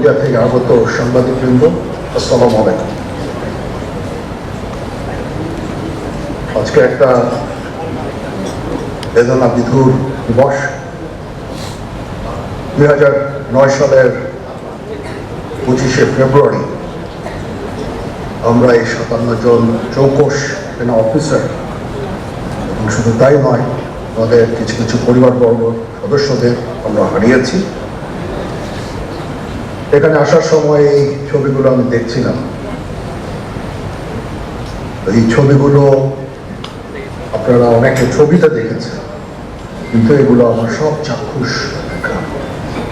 Media থেকে আগত সাংবাদিকবৃন্দ, আসসালামু আলাইকুম। আজকে একটা বেদনা বিধুর দিবস। 2009 সালের 25শে ফেব্রুয়ারি আমরা এই 57 জন চৌকস সেনা অফিসার এবং শুধু তাই নয়, আমাদের কিছু কিছু পরিবারবর্গ সদস্যদের আমরা হারিয়েছি। এখানে আসার সময় এই ছবিগুলো আমি দেখছিলাম। এই ছবিগুলো আপনারা অনেকে ছবিতে দেখেছেন, কিন্তু এগুলো আমার সব চাক্ষুষ দেখা।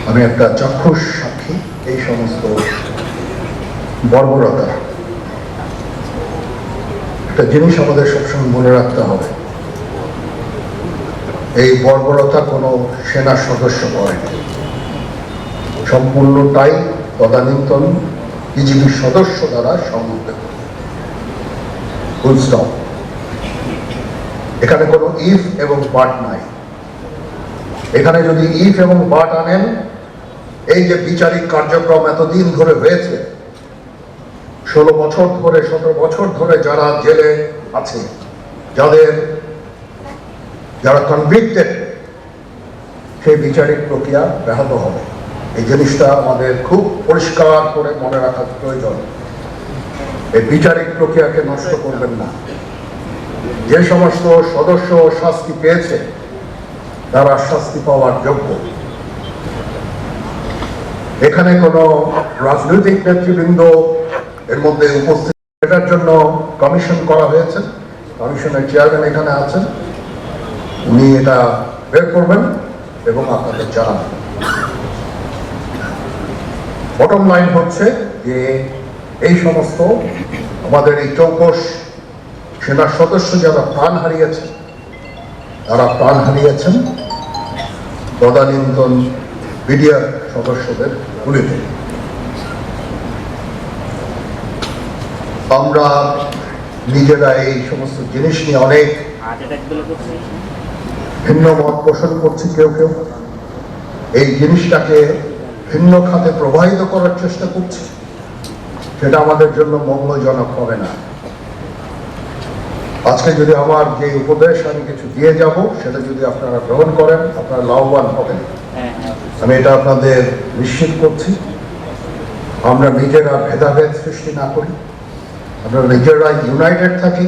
আমি একটা চাক্ষুষ সাক্ষী এই সমস্ত বর্বরতা। একটা জিনিস আমাদের সবসময় মনে রাখতে হবে, এই বর্বরতা কোনো সেনা সদস্য করেনি, সম্পূর্ণটাই তদানীন্তন বিজিবির সদস্য দ্বারা সংঘটিত। Full stop. এখানে কোনো ইফ এবং বাট নাই। এখানে যদি ইফ এবং বাট আনেন, এই যে বিচারিক কার্যক্রম এতদিন ধরে হয়েছে, 16 বছর ধরে 17 বছর ধরে যারা জেলে আছে, যারা কনভিক্টেড, সেই বিচারিক প্রক্রিয়া ব্যাহত হবে। এই জিনিসটা আমাদের খুব পরিষ্কার করে মনে রাখা প্রয়োজন। এই বিচারিক প্রক্রিয়াকে নষ্ট করবেন না। যে সমস্ত সদস্য শাস্তি পেয়েছে তারা শাস্তি পাওয়ার যোগ্য। এখানে কোনো রাজনৈতিক নেতৃবৃন্দ এর মধ্যে উপস্থিত, এটার জন্য কমিশন করা হয়েছে। কমিশনের চেয়ারম্যান এখানে আছেন, উনি এটা বের করবেন এবং আপনাদের জানাবেন। বটম লাইন হচ্ছে যে এই সমস্ত আমাদের এই চৌকস সেনা সদস্য যারা প্রাণ হারিয়েছেন, তারা প্রাণ হারিয়েছেন তদানীন্তন মিডিয়ার সদস্যদের গুলিতে। আমরা নিজেরা এই সমস্ত জিনিস নিয়ে অনেক ভিন্ন মত পোষণ করছি। কেউ কেউ এই জিনিসটাকে ভিন্ন খাতে প্রবাহিত করার চেষ্টা করছে। সেটা আমাদের জন্য মঙ্গলজনক হবে না। আজকে যদি আমার যে উপদেশ আমি কিছু দিয়ে যাব, সেটা যদি আপনারা গ্রহণ করেন, আপনারা লাভবান হবেন, আমি এটা আপনাদের নিশ্চিত করছি। আমরা নিজেরা ভেদাভেদ সৃষ্টি না করি, আমরা নিজেরা ইউনাইটেড থাকি।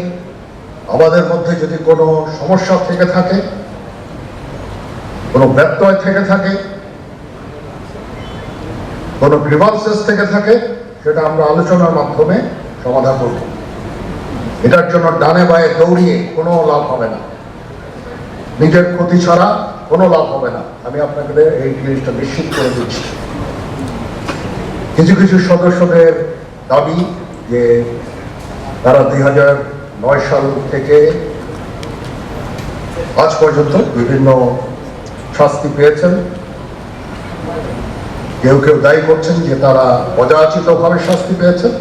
আমাদের মধ্যে যদি কোনো সমস্যা থেকে থাকে, কোনো ব্যত্যয় থেকে থাকে, কোনো গ্রিভান্সেস থেকে থাকে, সেটা আমরা আলোচনার মাধ্যমে সমাধান করব। এটার জন্য ডানে বায়ে দৌড়িয়ে কোনো লাভ হবে না, নিজের ক্ষতি ছাড়া কোনো লাভ হবে না। আমি আপনাদের এই জিনিসটা নিশ্চিত করে দিচ্ছি। কিছু কিছু সদস্যদের দাবি যে তারা 2009 সাল থেকে আজ পর্যন্ত বিভিন্ন শাস্তি পেয়েছেন। কেউ কেউ দায়ী করছেন যে তারা অযাচিতভাবে শাস্তি পেয়েছেন।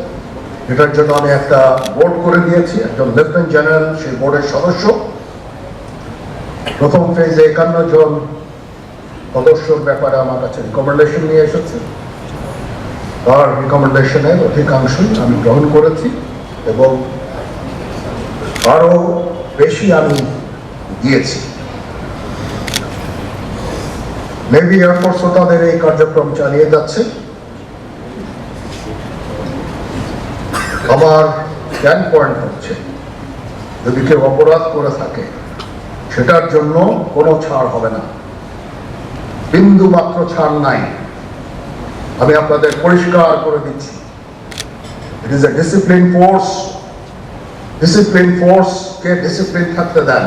এটার জন্য আমি একটা বোর্ড করে দিয়েছি, একজন লেফটেন্যান্ট জেনারেল সেই বোর্ডের সদস্য। প্রথম ফেজে 51 জন সদস্যর ব্যাপারে আমার কাছে রিকমেন্ডেশন নিয়ে এসেছে। তার রিকমেন্ডেশনের অধিকাংশই আমি গ্রহণ করেছি এবং আরো বেশি আমি দিয়েছি। নেভি এয়ারফোর্সও তাদের এই কার্যক্রম চালিয়ে যাচ্ছে। আমার স্ট্যান্ড পয়েন্ট হচ্ছে, যদি কেউ অপরাধ করে থাকে সেটার জন্য কোনো ছাড় হবে না, বিন্দু মাত্র ছাড় নাই। আমি আপনাদের পরিষ্কার করে দিচ্ছি, it is a discipline force. Discipline ফোর্সকে ডিসিপ্লিন থাকতে দেন।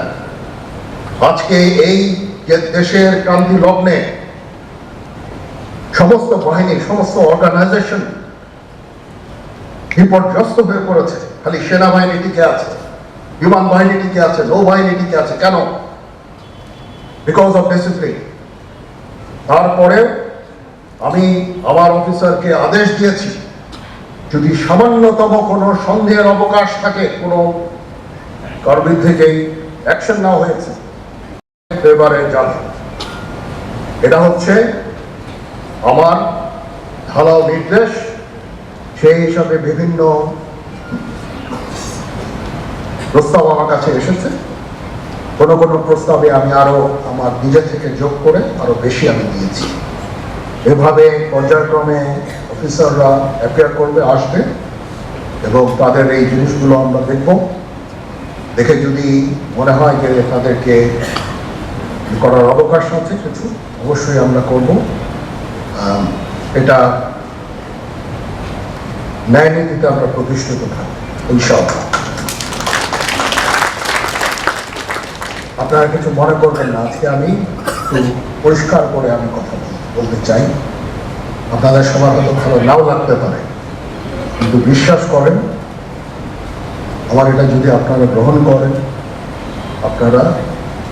আজকে এই যে দেশের ক্রান্তি লগ্নে সমস্ত বাহিনী, সমস্ত অর্গানাইজেশন বিপর্যস্ত হয়ে পড়েছে। খালি সেনাবাহিনী টিকে আছে, বিমান বাহিনী টিকে আছে, নৌবাহিনী টিকে আছে। কেন? Because of discipline. তারপরে আমি আমার অফিসারকে আদেশ দিয়েছি, যদি সামান্যতম কোনো সন্দেহের অবকাশ থাকে, কোনো কার বিরুদ্ধে অ্যাকশন নেওয়া হয়েছে, এবারে যাবে। এটা হচ্ছে আমার ঢালাও নির্দেশ, সেই হিসাবে বিভিন্ন প্রস্তাব আমার কাছে এসেছে। কোনো কোনো প্রস্তাবে আমি আরো আমার নিজে থেকে যোগ করে আরো বেশি আমি দিয়েছি। এভাবে পর্যায়ক্রমে অফিসাররা অ্যাপিয়ার করবে, আসবে এবং তাদের এই জিনিসগুলো আমরা দেখব। দেখে যদি মনে হয় যে তাদেরকে করার অবকাশ আছে কিছু, অবশ্যই আমরা করব। এটা ন্যায় নীতিতে আমরা প্রতিষ্ঠিত থাকবো ইনশাআল্লাহ। আপনারা কিছু মনে করবেন না, আজকে আমি একটু পরিষ্কার করে আমি কথা বলতে চাই। আপনাদের সবার হয়তো ভালো নাও লাগতে পারে, কিন্তু বিশ্বাস করেন আমার এটা যদি আপনারা গ্রহণ করেন, আপনারা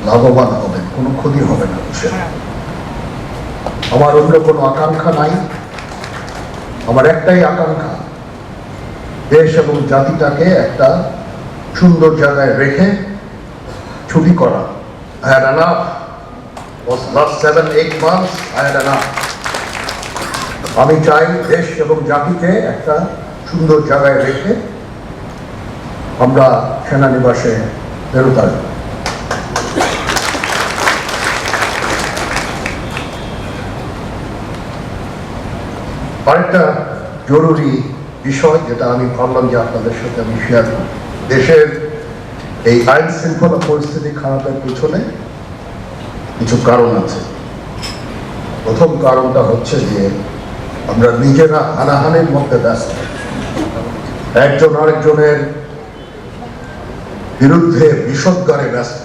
লাভবান হবেন, কোনো ক্ষতি হবে না। বুঝছেন, আমার অন্য কোনো আকাঙ্ক্ষা নাই। আমার একটাই আকাঙ্ক্ষা, দেশ এবং জাতিটাকে একটা সুন্দর জায়গায় রেখে ছুটি করা। I had enough. Was last 7-8 months I had enough. আমি চাই দেশ এবং জাতিকে একটা সুন্দর জায়গায় রেখে আমরা সেনানিবাসে ফেরত আসবো। আরেকটা জরুরি বিষয় যেটা আমি ভাবলাম যে আপনাদের সাথে আমি শেয়ার করি, দেশের এই আইন শৃঙ্খলা পরিস্থিতি খারাপের পিছনে কিছু কারণ আছে। প্রথম কারণটা হচ্ছে যে আমরা নিজেরা হানাহানির মধ্যে ব্যস্ত, একজন আরেকজনের বিরুদ্ধে বিষোদ্গারে ব্যস্ত।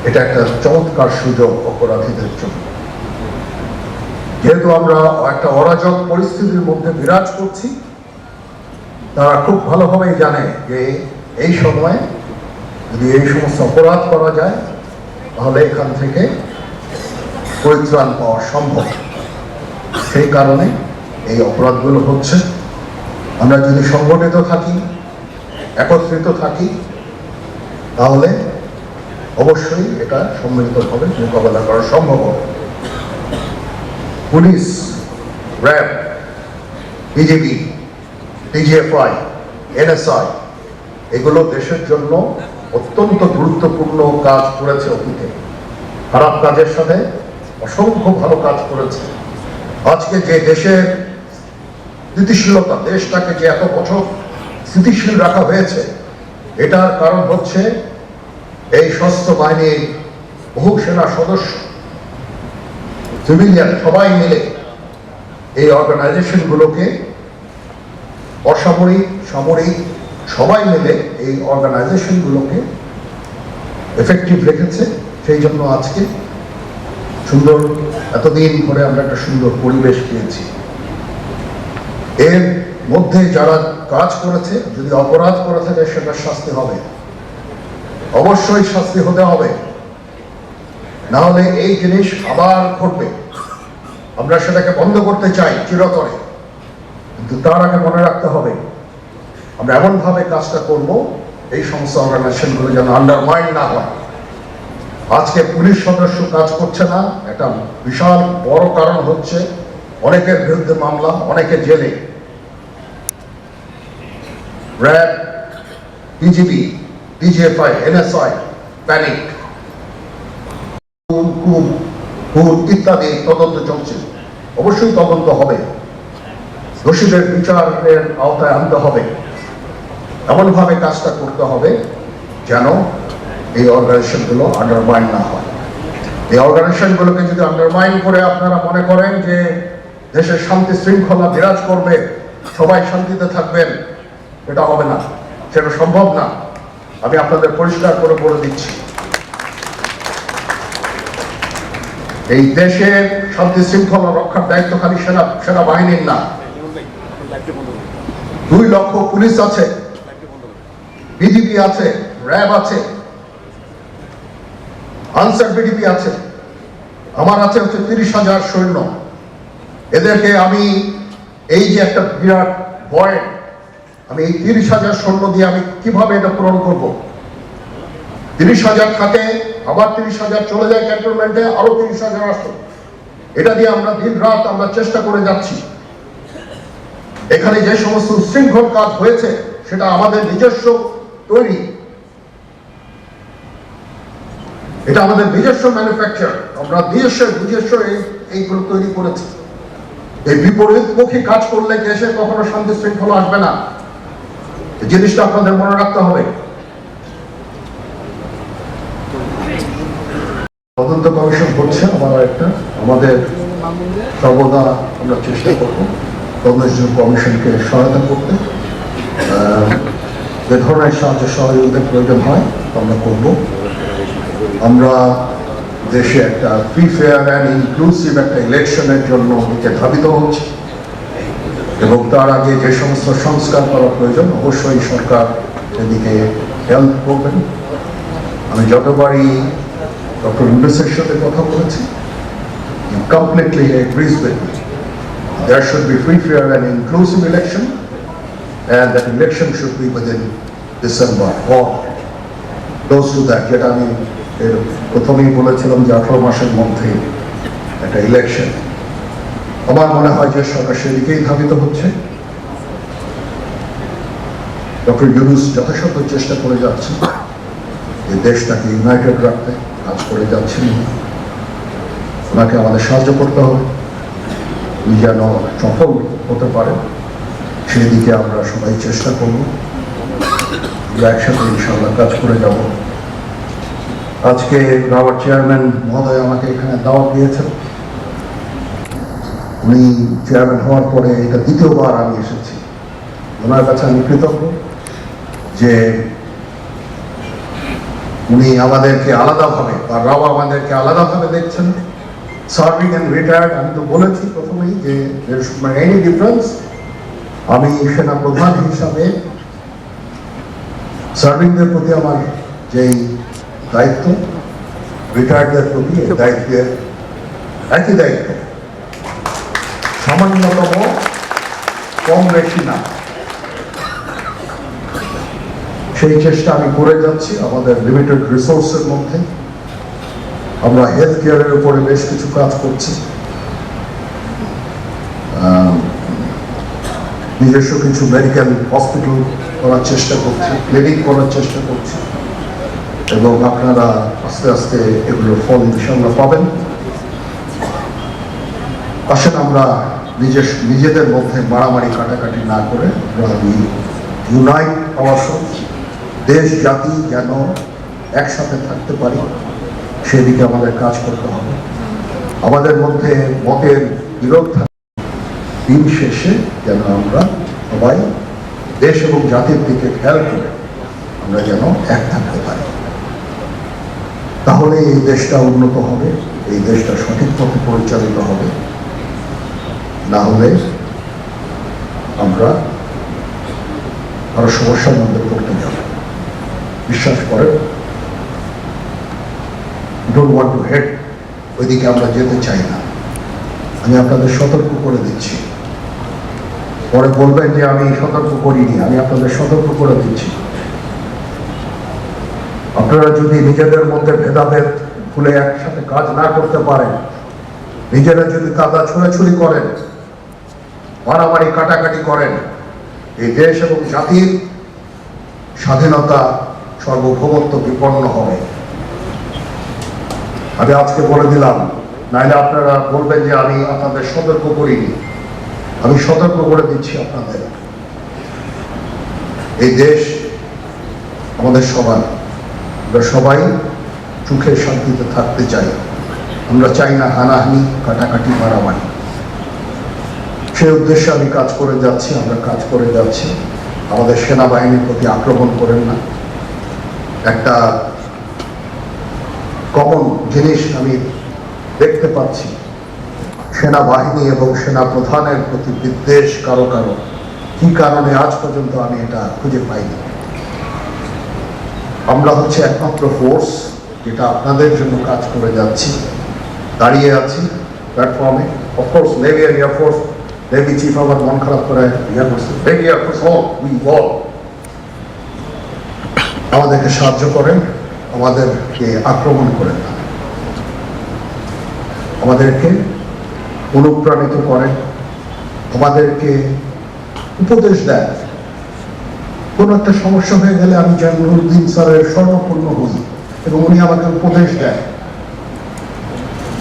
এটা একটা চমৎকার সুযোগ অপরাধীদের জন্য। যেহেতু আমরা একটা অরাজক পরিস্থিতির মধ্যে বিরাজ করছি, তারা খুব ভালোভাবেই জানে যে এই সময় যদি এই সমস্ত অপরাধ করা যায় তাহলে এখান থেকে পরিত্রাণ পাওয়া সম্ভব। সেই কারণে এই অপরাধগুলো হচ্ছে। আমরা যদি সংগঠিত থাকি, একত্রিত থাকি, তাহলে অবশ্যই এটা সম্মিলিতভাবে মোকাবেলা করা সম্ভব হবে। Police, RAB, BGB, DGFI, NSI এগুলো দেশের জন্য অত্যন্ত গুরুত্বপূর্ণ কাজ করেছে অতীতে। খারাপ কাজের সাথে অসংখ্য ভালো কাজ করেছে। আজকে যে দেশের স্থিতিশীলতা, দেশটাকে যে এত বছর স্থিতিশীল রাখা হয়েছে, এটার কারণ হচ্ছে এই সশস্ত্র বাহিনীর বহু সেনা সদস্য, সিভিলিয়ান সবাই মিলে এই অর্গানাইজেশনগুলোকে, অসামরিক, সামরিক সবাই মিলে এই অর্গানাইজেশনগুলোকে এফেক্টিভ রেখেছে। সেই জন্য আজকে সুন্দর, এতদিন ধরে আমরা একটা সুন্দর পরিবেশ পেয়েছি। এর মধ্যে যারা কাজ করেছে, যদি অপরাধ করে থাকে সেটা শাস্তি হবে, অবশ্যই শাস্তি হতে হবে, না হলে এই জিনিস আবার ঘটবে। আমরা সেটাকে বন্ধ করতে চাই চিরতরে, কিন্তু তার আগে মনে রাখতে হবে আমরা এমনভাবে কাজটা করব এই সমস্ত অর্গানাইজেশনগুলো যেন আন্ডারমাইন না হয়। আজকে পুলিশ সদস্য কাজ করছে না, একটা বিশাল বড় কারণ হচ্ছে অনেকের বিরুদ্ধে মামলা, অনেকে জেলে। RAB, BGB, DGFI, NSI panic, ইত্যাদি তদন্ত চলছে। অবশ্যই তদন্ত হবে, দোষীদের বিচারের আওতায় আনতে হবে। এমনভাবে কাজটা করতে হবে যেন এই অর্গানাইজেশনগুলো আন্ডারমাইন না হয়। এই অর্গানাইজেশনগুলোকে যদি আন্ডারমাইন করে আপনারা মনে করেন যে দেশের শান্তি শৃঙ্খলা বিরাজ করবে, সবাই শান্তিতে থাকবেন, এটা হবে না, সেটা সম্ভব না। আমি আপনাদের পরিষ্কার করে বলে দিচ্ছি, এই দেশের শান্তি শৃঙ্খলা রক্ষার দায়িত্ব খালি সেনাবাহিনীর না। 2 লক্ষ পুলিশ আছে, বিজিবি আছে, র্যাব আছে, আনসার বিডিপি আছে, আমার আছে হচ্ছে 30,000 সৈন্য। এদেরকে আমি এই যে একটা বিরাট ভয়, আমি এই 30,000 সৈন্য দিয়ে আমি কিভাবে এটা পূরণ করব? 30,000 থাকে আবার 30,000 চলে যায় ক্যান্টনমেন্টে, আরো 30,000 আসে। এটা দিয়ে আমরা দিন রাত আমরা চেষ্টা করে যাচ্ছি। এখানে যে সমস্ত উচ্ছৃঙ্খল কাজ হয়েছে সেটা আমাদের নিজস্ব তৈরি, এটা আমাদের নিজস্ব ম্যানুফ্যাকচার, আমরা নিজস্ব এইগুলো তৈরি করেছি। এই বিপরীতমুখী কাজ করলে দেশে কখনো শান্তি শৃঙ্খলা আসবে না, এই জিনিসটা আপনাদের মনে রাখতে হবে। তদন্ত কমিশন হচ্ছে আমাদের সর্বদা আমরা চেষ্টা করবো তদন্ত কমিশনকে সহায়তা করতে, যে ধরনের সাহায্য সহযোগিতার প্রয়োজন হয় আমরা করব। আমরা দেশে একটা ফ্রি ফেয়ার অ্যান্ড ইনক্লুসিভ একটা ইলেকশনের জন্য দিকে ধাবিত হচ্ছে, এবং তার আগে যে সমস্ত সংস্কার করা প্রয়োজন অবশ্যই সরকার এদিকে হেল্প করবেন। আমি যতবারই ডক্টর ইউনূসের সাথে কথা বলেছি, he completely agrees with me. There should be free, fair and inclusive election, and that election should be within December or close to that. যেটা আমি প্রথমেই বলেছিলাম যে 18 মাসের মধ্যে একটা ইলেকশন। আমার মনে হয় যে সরকার সেদিকেই ধাবিত হচ্ছে। ডক্টর ইউনূস যথাসাধ্য চেষ্টা করে যাচ্ছে এই দেশটাকে ইউনাইটেড রাখতে, কাজ করে যাচ্ছেন। ওনাকে আমাদের সাহায্য করতে হবে, উনি যেন সফল হতে পারে সেই দিকে আমরা সবাই চেষ্টা করব। আমরা একসাথে ইনশাআল্লাহ কাজ করে যাব। আজকে রাবার চেয়ারম্যান মহোদয় আমাকে এখানে দাওয়াত দিয়েছেন। উনি চেয়ারম্যান হওয়ার পরে এটা দ্বিতীয়বার আমি এসেছি। ওনার কাছে আমি কৃতজ্ঞ যে উনি আমাদেরকে আলাদাভাবে বা রাবা আমাদেরকে আলাদাভাবে দেখছেন। সার্ভিং অ্যান্ড রিটায়ার্ড, আমি তো বলেছি প্রথমেই যে এনি ডিফারেন্স। আমি সেনা প্রধান হিসাবে সার্ভিংদের প্রতি আমার যেই দায়িত্ব, রিটায়ার্ডদের প্রতি দায়িত্বের একই দায়িত্ব, সামান্যতম কম বেশি না, সেই চেষ্টা আমি করে যাচ্ছি আমাদের লিমিটেড রিসোর্সের মধ্যে। আমরা হেলথ কেয়ারের উপরে বেশ কিছু কাজ করছি, নিজস্ব কিছু মেডিকেল হসপিটাল করার চেষ্টা করছি, ক্লিনিক করার চেষ্টা করছি, এবং আপনারা আস্তে আস্তে এগুলোর ফল ইনশাআল্লাহ পাবেন। আসেন আমরা নিজেদের মধ্যে মারামারি কাটাকাটি না করে ইউনাইট আওয়ারসেলস, দেশ জাতি যেন একসাথে থাকতে পারি সেদিকে আমাদের কাজ করতে হবে। আমাদের মধ্যে মতের বিরোধ থাকে, দিন শেষে যেন আমরা সবাই দেশ এবং জাতির দিকে খেয়াল করে আমরা যেন এক থাকতে পারি। তাহলে এই দেশটা উন্নত হবে, এই দেশটা সঠিক পথে পরিচালিত হবে। না হলে আমরা আরো সমস্যার মধ্যে পড়তে যাব। বিশ্বাস করেন, ডোন্ট ওয়ান্ট টু হেড, ওইদিকে আমরা যেতে চাই না। আমি আপনাদের সতর্ক করে দিচ্ছি, পরে বলবেন যে আমি সতর্ক করিনি। আমি আপনাদের সতর্ক করে দিচ্ছি, আপনারা যদি নিজেদের মধ্যে ভেদাভেদ ভুলে একসাথে কাজ না করতে পারেন, নিজেরা যদি কাদা ছোড়াছুড়ি করেন, মারামারি কাটাকাটি করেন, এই দেশ এবং জাতির স্বাধীনতা সার্বভৌমত্ব বিপন্ন হবে। আমি আজকে বলে দিলাম, নাইলে আপনারা বলবেন যে আমি আপনাদের সতর্ক করিনি। আমি সতর্ক করে দিচ্ছি আপনাদের। এই দেশ আমাদের সবার, আমরা সবাই সুখে শান্তিতে থাকতে চাই। আমরা চাই না হানাহানি, কাটাকাটি, মারামারি। সেই উদ্দেশ্যে আমি কাজ করে যাচ্ছি, আমরা কাজ করে যাচ্ছি। আমাদের সেনাবাহিনীর প্রতি আক্রমণ করেন না। একটা কমন জিনিস আমি দেখতে পাচ্ছি, সেনাবাহিনী এবং সেনা প্রধানের প্রতি বিদ্বেষ কারো কারো, কি কারণে আজ পর্যন্ত আমি এটা খুঁজে পাইনি। আমরা হচ্ছে একমাত্র ফোর্স যেটা আপনাদের জন্য কাজ করে যাচ্ছি, দাঁড়িয়ে আছি প্ল্যাটফর্মে। অফকোর্স নেভি আর এয়ারফোর্স, নেভি চিফ আমার মন খারাপ করে এয়ারফোর্স আমাদেরকে সাহায্য করেন। আমাদেরকে আক্রমণ করেন না, আমাদেরকে অনুপ্রাণিত করেন, আমাদেরকে উপদেশ দেন। কোনো একটা সমস্যা হয়ে গেলে আমি জামিলুদ্দিন স্যারের স্বর্ণপূর্ণ হই এবং উনি আমাকে উপদেশ দেন,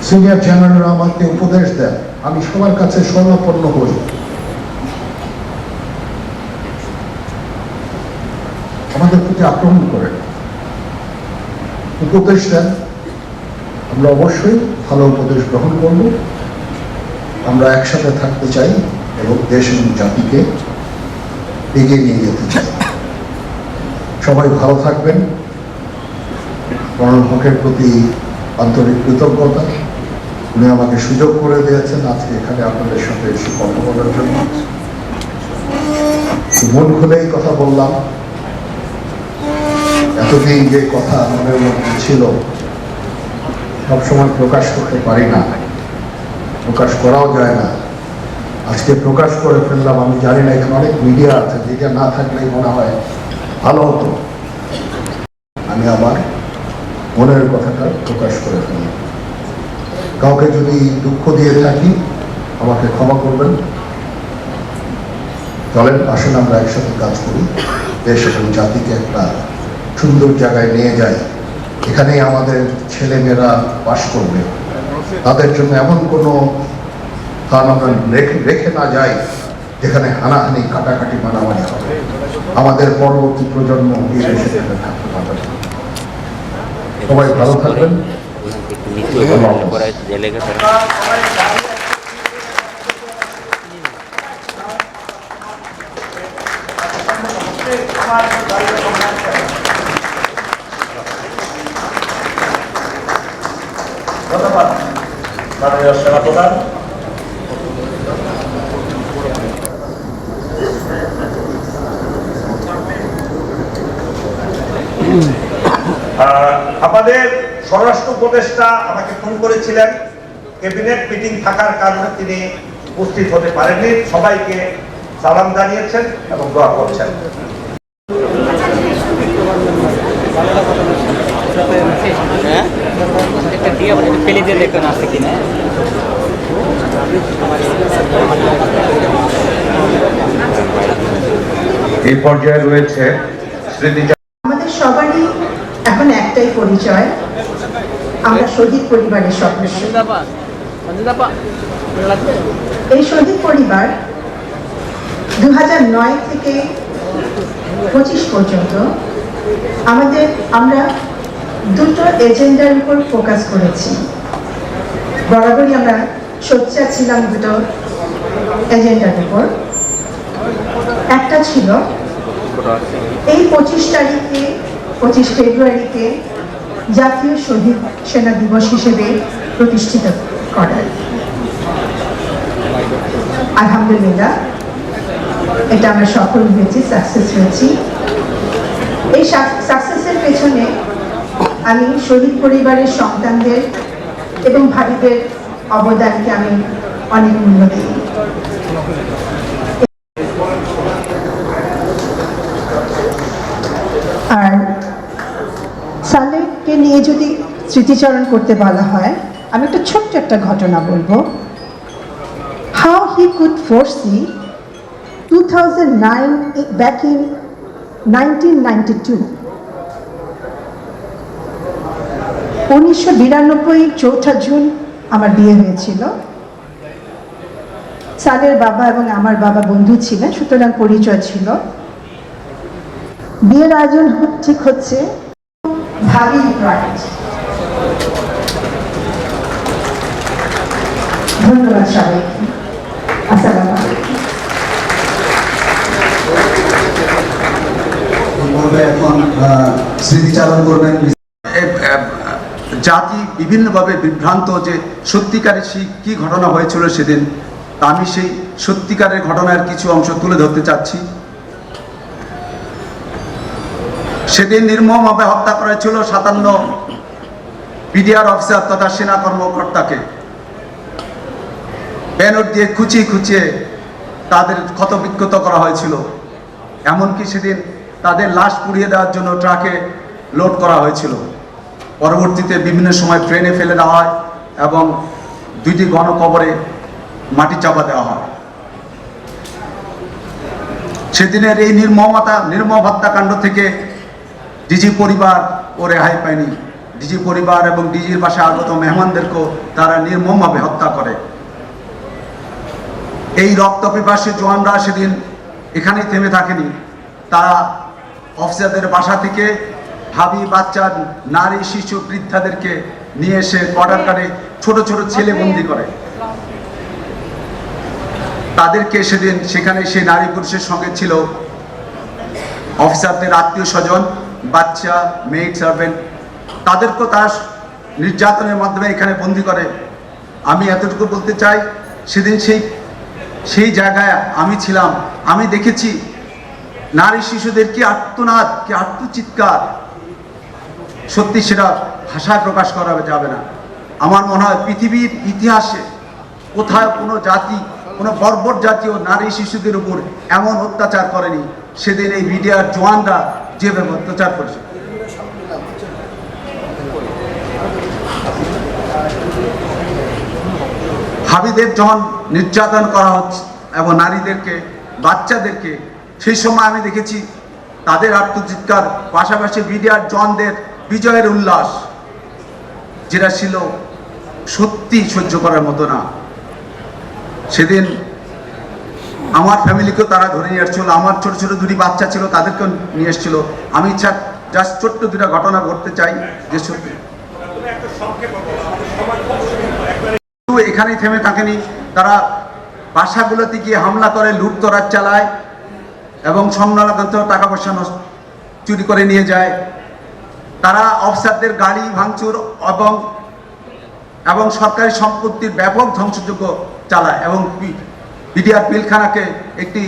সিনিয়র জেনারেল আমাকে উপদেশ দেন, আমি সবার কাছে স্বর্ণপূর্ণ হই। আমাদের প্রতি আক্রমণ করেন, উপদেশ দেন, আমরা অবশ্যই ভালো উপদেশ গ্রহণ করব। আমরা একসাথে থাকতে চাই এবং দেশ এবং জাতিকে এগিয়ে নিয়ে যেতে চাই। সবাই ভালো থাকবেন। মনোনয়ন হকের প্রতি আন্তরিক কৃতজ্ঞতা। উনি আমাকে সুযোগ করে দিয়েছেন আজকে এখানে আপনাদের সাথে এসে কথা বলার জন্য। মন খুলেই কথা বললাম। এতদিন যে কথা মনের মধ্যে ছিল সবসময় প্রকাশ করতে পারি না, প্রকাশ করাও যায় না। আজকে প্রকাশ করে ফেললাম। আমি জানি না এখানে অনেক মিডিয়া আছে, যেটা না থাকলেই মনে হয় ভালো হতো। আমি আমার মনের কথাটা প্রকাশ করে ফেললাম। কাউকে যদি দুঃখ দিয়ে থাকি আমাকে ক্ষমা করবেন। চলেন, আসেন আমরা একসাথে কাজ করি, দেশ এবং জাতিকে একটা সুন্দর জায়গায় নিয়ে যাই। এখানেই আমাদের ছেলেমেয়েরা বাস করবে। তাদের জন্য এমন কোনো স্থান আমরা রেখে না যাই যেখানে হানাহানি, কাটাকাটি, মারামারি হবে। আমাদের পরবর্তী প্রজন্ম এই দেশে থাকতে পারবে। সবাই ভালো থাকবেন। ধন্যবাদ মাননীয় সেনাপ্রধান। আমাদের স্বরাষ্ট্র উপদেষ্টা আমাকে ফোন করেছিলেন, ক্যাবিনেট মিটিং থাকার কারণে তিনি উপস্থিত হতে পারেননি। সবাইকে সালাম জানিয়েছেন এবং দোয়া করছেন। এই পর্যায়ে রয়েছে স্মৃতি। আমাদের সবারই এখন একটাই পরিচয়, আমরা শহীদ পরিবারের সদস্য। এই শহীদ পরিবার 2009 থেকে 25 পর্যন্ত আমরা দুটো এজেন্ডার উপর ফোকাস করেছি। বরাবরই আমরা সোচ্চার ছিলাম দুটো এজেন্ডার উপর। একটা ছিল এই 25 ফেব্রুয়ারিকে জাতীয় শহীদ সেনা দিবস হিসেবে প্রতিষ্ঠিত করার। আলহামদুলিল্লাহ এটা আমরা সফল হয়েছি, সাকসেস হয়েছি। এই সাকসেসের পেছনে আমি শহীদ পরিবারের সন্তানদের এবং ভাবিদের অবদানকে আমি অনেক মূল্য দিই। আর সালেহকে নিয়ে যদি স্মৃতিচারণ করতে বলা হয়, আমি একটা ছোট্ট একটা ঘটনা বলবো। How he could foresee 2009 back in 1992, 1992 4 June আমার বিয়ে হয়েছিল। সালের বাবা এবং আমার বাবা বন্ধু ছিলেন, সুতরাং পরিচয় ছিল। বিয়ের আয়োজন ঠিক হচ্ছে ভাবি রাইট। ধন্যবাদ সবাইকে। আসসালামু আলাইকুম। এখন স্মৃতিচারণ করবেন। জাতি বিভিন্নভাবে বিভ্রান্ত যে সত্যিকারের কি ঘটনা হয়েছিল সেদিন, আমি সেই সত্যিকারের ঘটনার কিছু অংশ তুলে ধরতে চাচ্ছি। সেদিন নির্মমভাবে হত্যা করা হয়েছিল 57 পিডিআর অফিসার তথা সেনা কর্মকর্তাকে। ব্যানর দিয়ে খুঁচিয়ে খুঁচিয়ে তাদের ক্ষতবিক্ষত করা হয়েছিল। এমনকি সেদিন তাদের লাশ পুড়িয়ে দেওয়ার জন্য ট্রাকে লোড করা হয়েছিল। পরবর্তীতে বিভিন্ন সময় ট্রেনে ফেলে দেওয়া হয় এবং 2টি গণকবরে মাটি চাপা দেওয়া হয়। সেদিনের এই নির্মম হত্যাকাণ্ড থেকে ডিজি পরিবার ও রেহাই পায়নি। ডিজি পরিবার এবং ডিজির পাশে আগত মেহমানদেরকেও তারা নির্মমভাবে হত্যা করে। এই রক্তপিপাসী জওয়ানরা সেদিন এখানেই থেমে থাকেনি, তারা অফিসারদের বাসা থেকে ভাবি, বাচ্চা, নারী, শিশু, বৃদ্ধাদেরকে নিয়ে এসে কোয়ার্টার গার্ডে ছোট ছোট ছেলে বন্দি করে। তাদেরকে সেদিন সেখানে সেই নারী পুরুষের সঙ্গে ছিল অফিসারদের আত্মীয় স্বজন, বাচ্চা, মেড সার্ভেন্ট, তাদেরকেও তারা নির্যাতনের মাধ্যমে এখানে বন্দি করে। আমি এতটুকু বলতে চাই, সেদিন সেই জায়গায় আমি ছিলাম, আমি দেখেছি নারী শিশুদের কি আর্তনাদ, কি আর্তচিৎকার, সত্যি সেটা ভাষায় প্রকাশ করা যাবে না। আমার মনে হয় পৃথিবীর ইতিহাসে কোথাও কোনো জাতি, কোনো বর্বর জাতীয় নারী শিশুদের উপর এমন অত্যাচার করেনি সেদিন এই মিডিয়ার জওয়ানরা যেভাবে অত্যাচার করেছে। হাবিদের যখন নির্যাতন করা হচ্ছে এবং নারীদেরকে, বাচ্চাদেরকে, সেই সময় আমি দেখেছি তাদের আত্মচিৎকার, পাশাপাশি মিডিয়ার জওয়ানদের বিজয়ের উল্লাস, যেটা ছিল সত্যি সহ্য করার মতো না। সেদিন আমার ফ্যামিলিকেও তারা ধরে নিয়ে আসছিল, আমার ছোট ছোট 2টি বাচ্চা ছিল, তাদেরকেও নিয়ে এসেছিল। আমি জাস্ট ছোট্ট 2টা ঘটনা ঘটতে চাই যে সত্যি এখানেই থেমে থাকেনি, তারা বাসাগুলোতে গিয়ে হামলা করে, লুটতরাজ চালায় এবং সম্মানাকান্ত টাকা পয়সা চুরি করে নিয়ে যায়। তারা অফিসারদের গাড়ি ভাঙচুর এবং সরকারি সম্পত্তির ব্যাপক ধ্বংসযজ্ঞ চালায় এবং বিডিআর পিলখানাকে একটি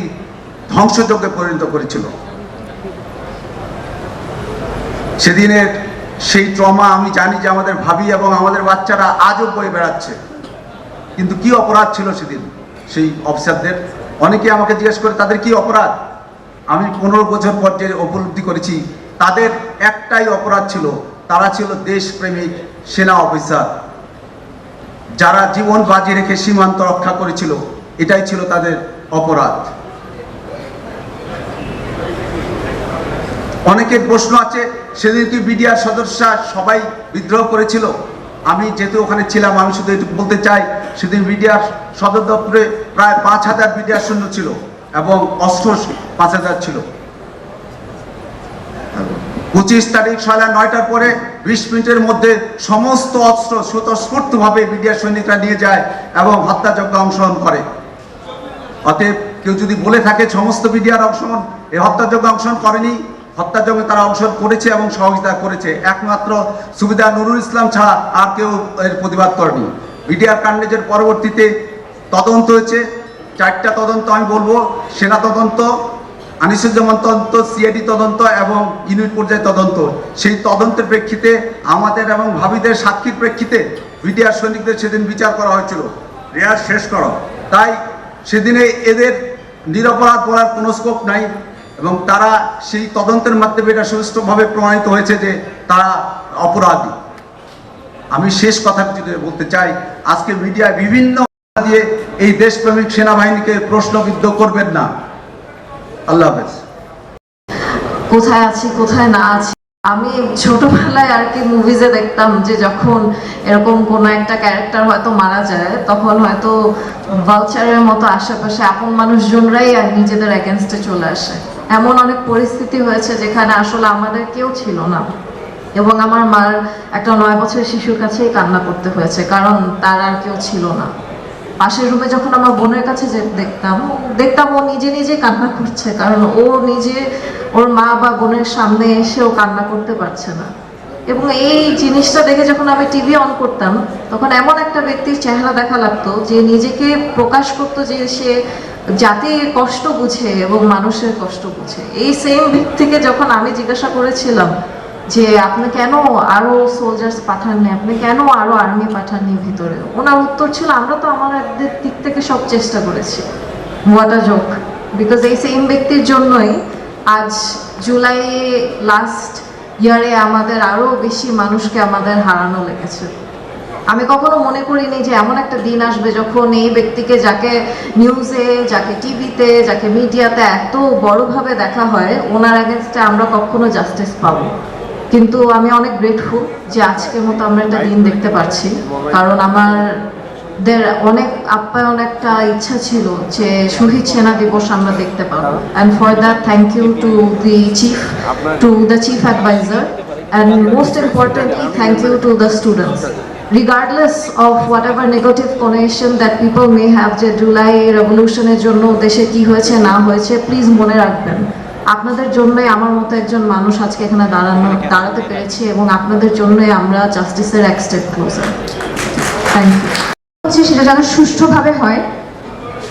ধ্বংসযজ্ঞে পরিণত করেছিল। সেদিনের সেই ট্রমা আমি জানি যে আমাদের ভাবি এবং আমাদের বাচ্চারা আজও বয়ে বেড়াচ্ছে। কিন্তু কি অপরাধ ছিল সেদিন সেই অফিসারদের? অনেকে আমাকে জিজ্ঞেস করে তাদের কি অপরাধ। আমি 15 বছর পর যে উপলব্ধি করেছি, তাদের একটাই অপরাধ ছিল, তারা ছিল দেশপ্রেমিক সেনা অফিসার, যারা জীবন বাজি রেখে সীমান্ত রক্ষা করেছিল। এটাই ছিল তাদের অপরাধ। অনেকের প্রশ্ন আছে, সেদিন কি বিডিআর সদস্যরা সবাই বিদ্রোহ করেছিল? আমি যেহেতু ওখানে ছিলাম, আমি শুধু এটুকু বলতে চাই, সেদিন বিডিআর সদর দপ্তরে প্রায় 5000 বিডিআর সৈন্য ছিল এবং অস্ত্র 5000 ছিল। 25 তারিখ সকাল 9টার পরে 20 মিনিটের মধ্যে সমস্ত অস্ত্র স্বতঃস্ফূর্তভাবে বিডিআর সৈনিকরা নিয়ে যায় এবং হত্যাযজ্ঞে অংশগ্রহণ করে। অতএব কেউ যদি বলে থাকে সমস্ত বিডিআর এই হত্যাযজ্ঞে অংশগ্রহণ করেনি, হত্যাযজ্ঞে তারা অংশগ্রহণ করেছে এবং সহযোগিতা করেছে। একমাত্র সুবেদার নুরুল ইসলাম ছাড়া আর কেউ এর প্রতিবাদ করেনি। বিডিআর কাণ্ডের পরবর্তীতে তদন্ত হয়েছে, 4টা তদন্ত আমি বলবো, সেনা তদন্ত, আনিসুজ্জামান তদন্ত, সিআইডি তদন্ত এবং ইউনিট পর্যায়ে তদন্ত। সেই তদন্তের প্রেক্ষিতে আমাদের এবং ভাবিদের সাক্ষীর প্রেক্ষিতে বিডিআর সৈনিকদের সেদিন বিচার করা হয়েছিল। রেয়াজ শেষ করো। তাই সেদিনে এদের নিরপরাধ বলার কোনো স্কোপ নাই এবং তারা সেই তদন্তের মাধ্যমে এটা সুষ্ঠুভাবে প্রমাণিত হয়েছে যে তারা অপরাধী। আমি শেষ কথা যদি বলতে চাই, আজকে মিডিয়া বিভিন্ন দিয়ে এই দেশপ্রেমিক সেনাবাহিনীকে প্রশ্নবিদ্ধ করবেন না। আল্লাহ হাফেজ। কোথায় আছি কোথায় না আছি, আমি ছোটবেলায় আর কি মুভিজে দেখতাম যে যখন এরকম কোনো একটা ক্যারেক্টার হয়তো মারা যায়, তখন হয়তো ভালচারের মতো আশেপাশে আপন মানুষজনরাই আর নিজেদের এগেনস্টে চলে আসে। এমন অনেক পরিস্থিতি হয়েছে যেখানে আসলে আমাদের কেউ ছিল না এবং আমার মার একটা 9 বছরের শিশুর কাছেই কান্না করতে হয়েছে, কারণ তার আর কেউ ছিল না। পাশের রুমে যখন আমার বোনের কাছে দেখতাম ও নিজে নিজে কান্না করছে, কারণ ও নিজে ওর মা বা বোনের সামনে এসেও কান্না করতে পারছে না। এবং এই জিনিসটা দেখে যখন আমি টিভি অন করতাম, তখন এমন একটা ব্যক্তির চেহারা দেখা লাগতো যে নিজেকে প্রকাশ করতো যে সে জাতির কষ্ট বুঝে এবং মানুষের কষ্ট বুঝে। এই সেম ব্যক্তিকে যখন আমি জিজ্ঞাসা করেছিলাম যে আপনি কেন আরো সোলজার্স পাঠাননি, আপনি কেন আরো আর্মি পাঠাননি ভিতরে, ওনার উত্তর ছিল আমরা তো আমাদের দিক থেকে সব চেষ্টা করেছি। হোয়াট আ জোক, বিকজ এই সেম ব্যক্তির জন্যই আজ জুলাই লাস্ট ইয়ারে আমাদের আরো বেশি মানুষকে আমাদের হারানো লেগেছে। আমি কখনো মনে করিনি যে এমন একটা দিন আসবে যখন এই ব্যক্তিকে, যাকে নিউজে, যাকে টিভিতে, যাকে মিডিয়াতে এত বড়ভাবে দেখা হয়, ওনার এগেনস্টে আমরা কখনো জাস্টিস পাবো। কিন্তু আমি অনেক গ্রেটফুল যে আজকের মতো আমরা একটা দিন দেখতে পাচ্ছি, কারণ আমাদের অনেক আপ্যায়ন একটা ইচ্ছা ছিল যে শহীদ সেনা দিবস আমরা দেখতে পাবো। And for that thank you to the chief adviser, and most importantly thank you to the students. Regardless of whatever negative connotation that people may have যে জুলাই রেভলিউশনের জন্য দেশে কি হয়েছে না হয়েছে, প্লিজ মনে রাখবেন আপনাদের জন্যই আমার মতো একজন মানুষ আজকে এখানে দাঁড়াতে পেরেছি, এবং আপনাদের জন্যই আমরা জাস্টিসের এক স্টেপ ক্লোজার। Thank you. সেটা যেন সুষ্ঠুভাবে হয়।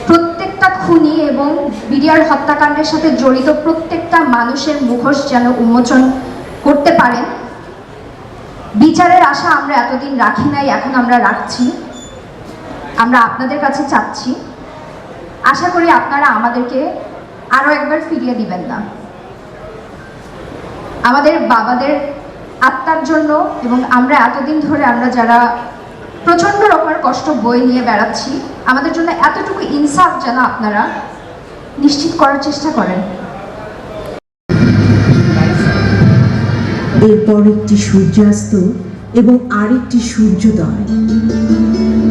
প্রত্যেকটা খুনি এবং বিডিআর হত্যাকাণ্ডের সাথে জড়িত প্রত্যেকটা মানুষের মুখোশ যেন উন্মোচন করতে পারেন। বিচারের আশা আমরা এতদিন রাখি নাই, এখন আমরা রাখছি। আমরা আপনাদের কাছে চাচ্ছি, আশা করি আপনারা আমাদেরকে আরো একবার ফিরিয়ে দিবেন না। আমাদের বাবাদের আত্মার জন্য, এবং আমরা এতদিন ধরে আমরা যারা প্রচন্ড রকমের কষ্ট বয়ে নিয়ে বেড়াচ্ছি, আমাদের জন্য এতটুকু ইনসাফ যেন আপনারা নিশ্চিত করার চেষ্টা করেন। এরপর একটি সূর্যাস্ত এবং আরেকটি সূর্যোদয়।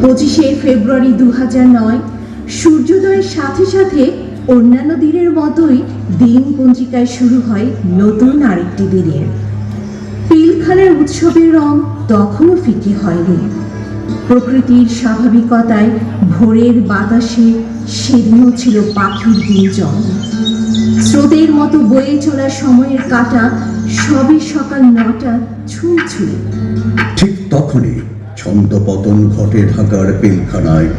25শে ফেব্রুয়ারি 2009 সূর্যোদয়ের সাথে সাথে অন্যান্য দিনের মতোই দিন পঞ্জিকায় শুরু হয় নতুন আরেকটি দিনের। পিলখানার উৎসবের রং তখনও ফিকে হয়নি। প্রকৃতির স্বাভাবিকতায় ভোরের বাতাসে সেদিনও ছিল পাখির গুঞ্জন। স্রোতের মতো বয়ে চলা সময়ের কাঁটা সবে সকাল 9টা ছুঁই। ঠিক তখনই ছন্দপতন ঘটে ঢাকার পিলখানায়।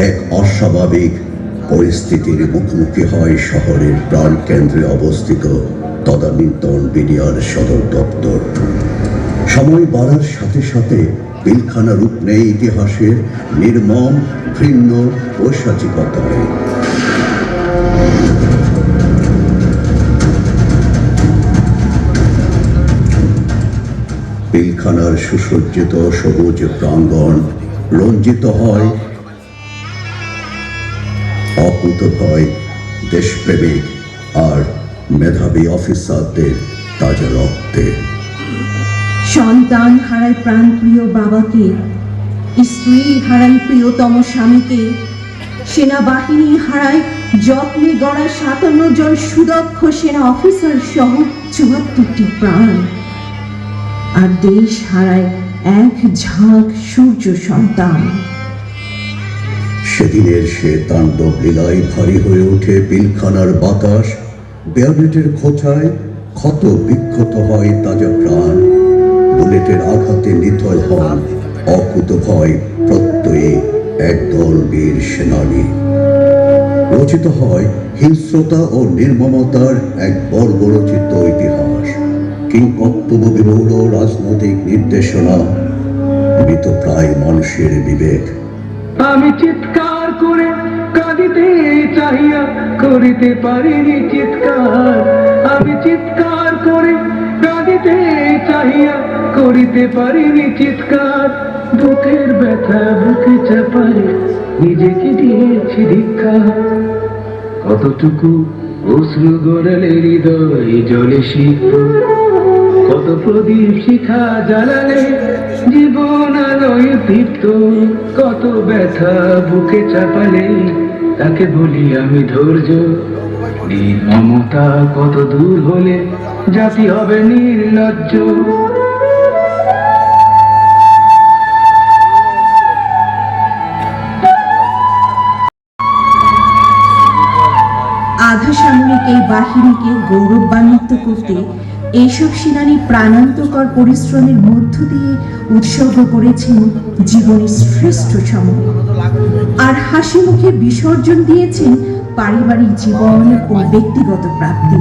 এক অস্বাভাবিক পরিস্থিতির মুখোমুখি হয় শহরের প্রাণকেন্দ্রে অবস্থিত তদানীন্তন বিডিআর সদর দপ্তর। সময় বাড়ার সাথে সাথে পিলখানা রূপ নেয় ইতিহাসের নির্মম ঘৃণ্য পৈশাচিকতায়। পিলখানার সুসজ্জিত সবুজ প্রাঙ্গণ রঞ্জিত হয় অকুতভয় দেশপ্রেমিক আর মেধাবী অফিসারদের তাজা রক্তে। সন্তান হারায় প্রাণপ্রিয় বাবাকে, স্ত্রী হারায় প্রিয়তম স্বামীকে, সেনাবাহিনী হারায় যত্নে গড়া 57 জন সুদক্ষ সেনা অফিসার সহ 74টি প্রাণ। আর দেশ হারায় এক ঝাঁক সূর্য সন্তান। সেদিনের সে তাণ্ডব লীলায় ভারী হয়ে ওঠে পিলখানার বাতাস। বেয়ানেটের খোঁচায় ক্ষত বিক্ষত হয় তাজা প্রাণ। বুলেটের আঘাতে নিথর হন অকুতভয় প্রত্যয়ী একদল বীর সেনানী। রচিত হয় হিংস্রতা ও নির্মমতার এক বর্বরচিত ইতিহাস। কিংকর্তব্য বিমূঢ় রাজনৈতিক নির্দেশনা, মৃতপ্রায় মানুষের বিবেক। আমি চিৎকার করে কাঁদিতে চাহিয়া করিতে পারিনি চিৎকার। আমি চিৎকার করে কাঁদিতে চাহিয়া করিতে পারিনি চিৎকার। বুকের ব্যথা বুকে চাপায় নিজেকে দিয়েছি ধিক্কার। কতটুকু অশ্রু গড়ালে হৃদয় জলে শীত, কত প্রদীপ শিখা জ্বালালে জীবন আলোয় দীপ্ত। কত ব্যথা বুকে চাপালে তাকে বলি আমি ধৈর্য। নির্মমতা কত দূর হলে জাতি হবে নির্লজ্জ। আধা সামরিক এই বাহিনীকে গৌরবান্বিত করতে এইসব সেনানী প্রাণান্তকর পরিশ্রমের মধ্য দিয়ে উৎসর্গ করেছেন জীবনের শ্রেষ্ঠ সময়, আর হাসি মুখে বিসর্জন দিয়েছেন পারিবারিক জীবন ও ব্যক্তিগত প্রাপ্তি।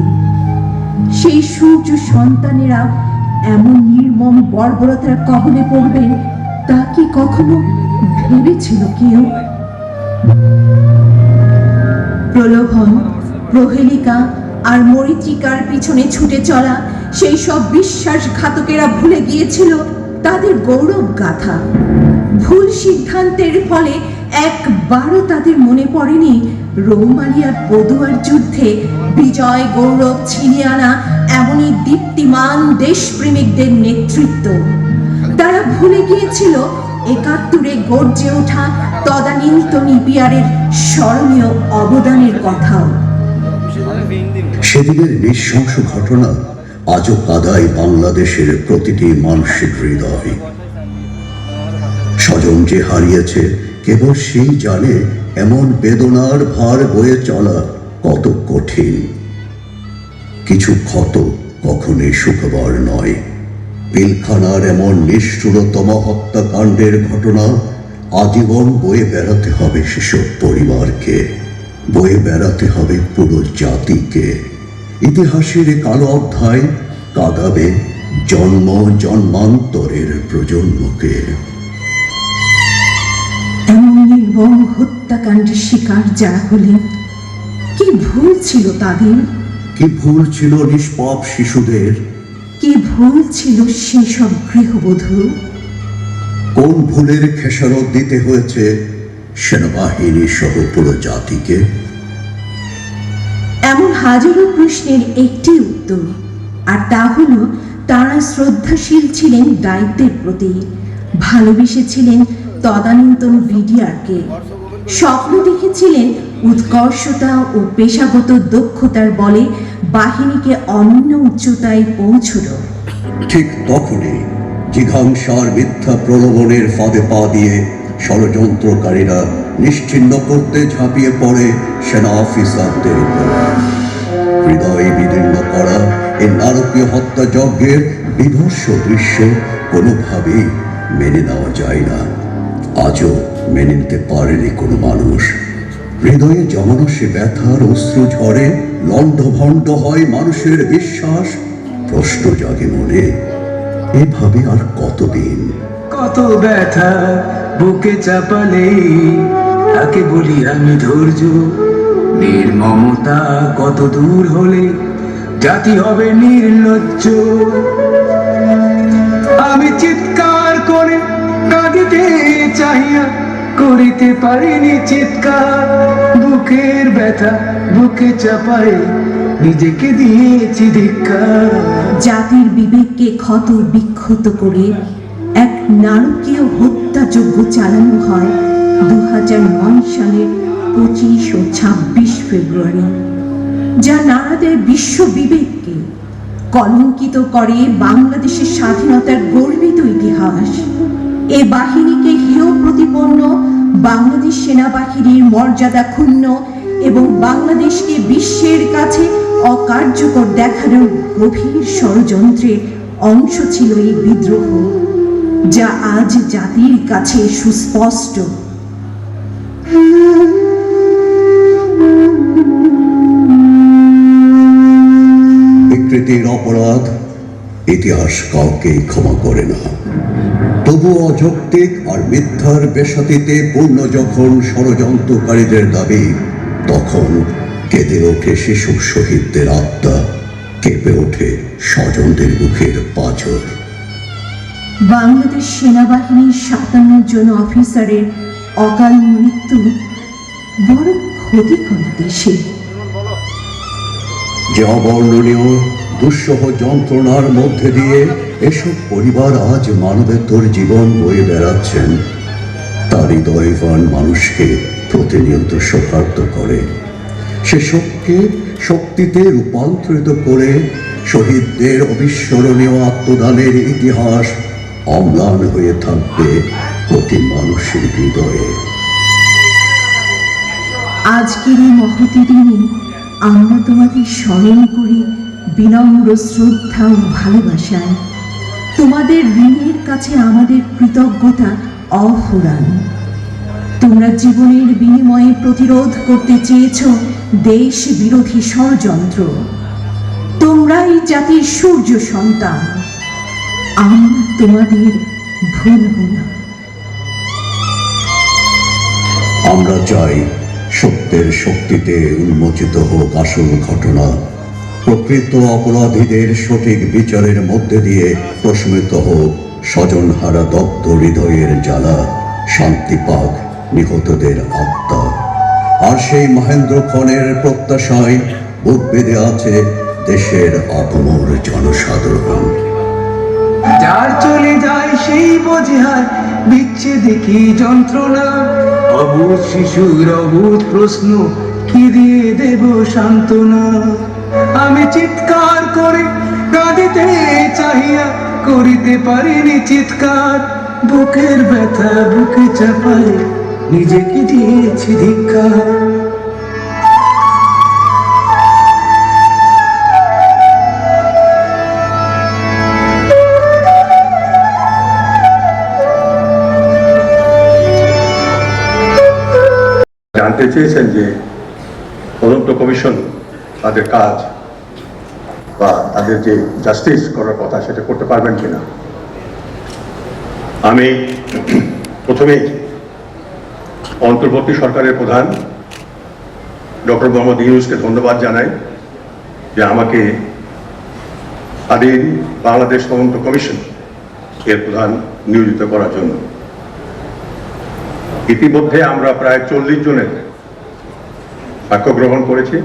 সেই সূর্য সন্তানেরা এমন নির্মম বর্বরতার কবলে পড়বেন তা কি কখনো ভেবেছিল কেউ? প্রলোভন, প্রহেলিকা আর মরীচিকার পিছনে ছুটে চলা সেই সব বিশ্বাসঘাতকেরা ভুলে গিয়েছিল তাদের গৌরব গাথা। ভুল সিদ্ধান্তের ফলে একবারও তাদের মনে পড়েনি রৌমারিয়ার পদুয়ার যুদ্ধে বিজয় গৌরব ছিনিয়ে আনা এমনই দীপ্তিমান দেশপ্রেমিকদের নেতৃত্ব। তারা ভুলে গিয়েছিল ৭১-এ গর্জে ওঠা তদানীন্তন ইপিআরের স্মরণীয় অবদানের কথাও। সেদিনের নৃশংস ঘটনা আজও কাঁদায় বাংলাদেশের প্রতিটি মানসিক হৃদয়। স্বজন যে হারিয়েছে কেবল সেই জানে এমন বেদনার ভার বয়ে চলা কত কঠিন। কিছু ক্ষত কখনোই সুখবর নয়। পিলখানার এমন নিষ্ঠুরতম হত্যাকাণ্ডের ঘটনা আজীবন বয়ে বেড়াতে হবে সেসব পরিবারকে, বয়ে বেড়াতে হবে পুরো জাতিকে। ইতিহাসের কালো অধ্যায় কাঁদাবে জন্ম জন্মান্তরের প্রজন্মকে। এমন নির্মম হত্যাকাণ্ডের শিকার যারা হলেন, কি ভুল ছিল তাদের? কি ভুল ছিল নিষ্পাপ শিশুদের? কি ভুল ছিল সেসব গৃহবধূ? কোন ভুলের খেসারত দিতে হয়েছে সেনাবাহিনী সহ পুরো জাতিকে? এমন হাজারো প্রশ্নের একটি উত্তর, আর তা হলো তারা শ্রদ্ধাশীল ছিলেন দায়িত্বের প্রতি, ভালোবেসেছিলেন তদানীন্তন বিডিআরকে, স্বপ্ন দেখেছিলেন উৎকর্ষতা ও পেশাগত দক্ষতার বলে বাহিনীকে অনন্য উচ্চতায় পৌঁছল। ঠিক তখনই জিঘাংসার মিথ্যা প্রলোভনের ফাঁদে পা দিয়ে ষড়যন্ত্রকারীরা নিশ্চিহ্ন করতে ঝাঁপিয়ে পড়ে সেনা অফিসারদের উপর। হৃদয় বিদীর্ণ করা এই নারকীয় হত্যাযজ্ঞের বিভৎস দৃশ্য কোনোভাবেই মেনে নেওয়া যায় না। আজও মেনে নিতে পারেনি কোনো মানুষ। হৃদয়ে জমানো সে ব্যথার অশ্রু ঝরে, লণ্ডভণ্ড হয় মানুষের বিশ্বাস। প্রশ্ন জাগে মনে, এভাবে আর কতদিন? কত ব্যথা বুকে চাপালে তাকে বলি আমি ধৈর্য। নির্মমতা কত দূর হলে জাতি হবে নির্লজ্জ। আমি চিৎকার করে কাঁদিতে চাহিয়া করিতে পারিনি চিৎকার। বুকের ব্যথা বুকে চাপায় নিজেকে দিয়েছি ধিক্কার। জাতির বিবেককে ক্ষত বিক্ষত করে এক নারকীয় হত্যাযজ্ঞ চালানো হয় 2009 সালের 25 ও 26 ফেব্রুয়ারি, যা নারদের বিশ্ব বিবেককে কলঙ্কিত করে বাংলাদেশের স্বাধীনতার গর্বিত ইতিহাস। এ বাহিনীকে হেয় প্রতিপন্ন, বাংলাদেশ সেনাবাহিনীর মর্যাদা ক্ষুণ্ণ এবং বাংলাদেশকে বিশ্বের কাছে অকার্যকর দেখানোর গভীর ষড়যন্ত্রের অংশ ছিল এই বিদ্রোহ, যা আজ জাতির কাছে সুস্পষ্ট। বিকৃতির অপরাধ ইতিহাস কাউকে ক্ষমা করে না। তবু অযৌক্তিক আর মিথ্যার বেসাতিতে পূর্ণ যখন ষড়যন্ত্রকারীদের দাবি, তখন কেঁদে ওঠে শিশু শহীদদের আত্মা, কেঁপে ওঠে স্বজনদের মুখের পাঁজর। বাংলাদেশ সেনাবাহিনীর 57 জন অফিসারের অকাল মৃত্যু বড় ক্ষতি করে দেশে। যে অবর্ণনীয় দুঃসহ যন্ত্রণার মধ্যে দিয়ে এসব পরিবার আজ মানবেতর জীবন বয়ে বেড়াচ্ছেন, তার হৃদয়বান মানুষকে প্রতিনিয়ত শোকার্ত করে। সে শোককে শক্তিতে রূপান্তরিত করে শহীদদের অবিস্মরণীয় আত্মদানের ইতিহাস অম্লান হয়ে থাকবে প্রতি মানুষের হৃদয়ে। আজকের এই মহতী দিনে আমরা তোমাদের স্মরণ করি বিনম্র শ্রদ্ধা ও ভালোবাসায়। তোমাদের ঋণের কাছে আমাদের কৃতজ্ঞতা অফুরান। তোমরা জীবনের বিনিময়ে প্রতিরোধ করতে চেয়েছ দেশ বিরোধী ষড়যন্ত্র। তোমরাই জাতির সূর্য সন্তান, আমরা তোমাদের ভুলব না। আমরা চাই সত্যের শক্তিতে উন্মোচিত হোক আসল ঘটনা, প্রকৃত অপরাধীদের সঠিক বিচারের মধ্যে দিয়ে প্রশমিত হোক স্বজনহারা দগ্ধ হৃদয়ের জ্বালা, শান্তি পাক নিহতদের আত্মা। আর সেই মহেন্দ্রক্ষণের প্রত্যাশায় বুক বেঁধে আছে দেশের অপমর জনসাধারণ। যার চলে যায় সেই বোঝে আর বিচ্ছেদে কি যন্ত্রণা, অবুঝ শিশুর অবুঝ প্রশ্ন কি দিয়ে দেব সান্ত্বনা। আমি চিৎকার করে কাঁদিতে চাহিয়া করিতে পারিনি চিৎকার, বুকের ব্যথা বুকে চাপায় নিজেকে দিয়েছি ধিক্কার। জানতে চেয়েছেন যে তদন্ত কমিশন তাদের কাজ বা তাদের যে জাস্টিস করার কথা সেটা করতে পারবেন কিনা। আমি প্রথমেই অন্তর্বর্তী সরকারের প্রধান ডক্টর মোহাম্মদ ইউনূসকে ধন্যবাদ জানাই যে আমাকে স্বাধীন বাংলাদেশ তদন্ত কমিশন এর প্রধান নিয়োজিত করার জন্য। ইতিমধ্যে আমরা প্রায় 40 জনের সাক্ষ্য গ্রহণ করেছি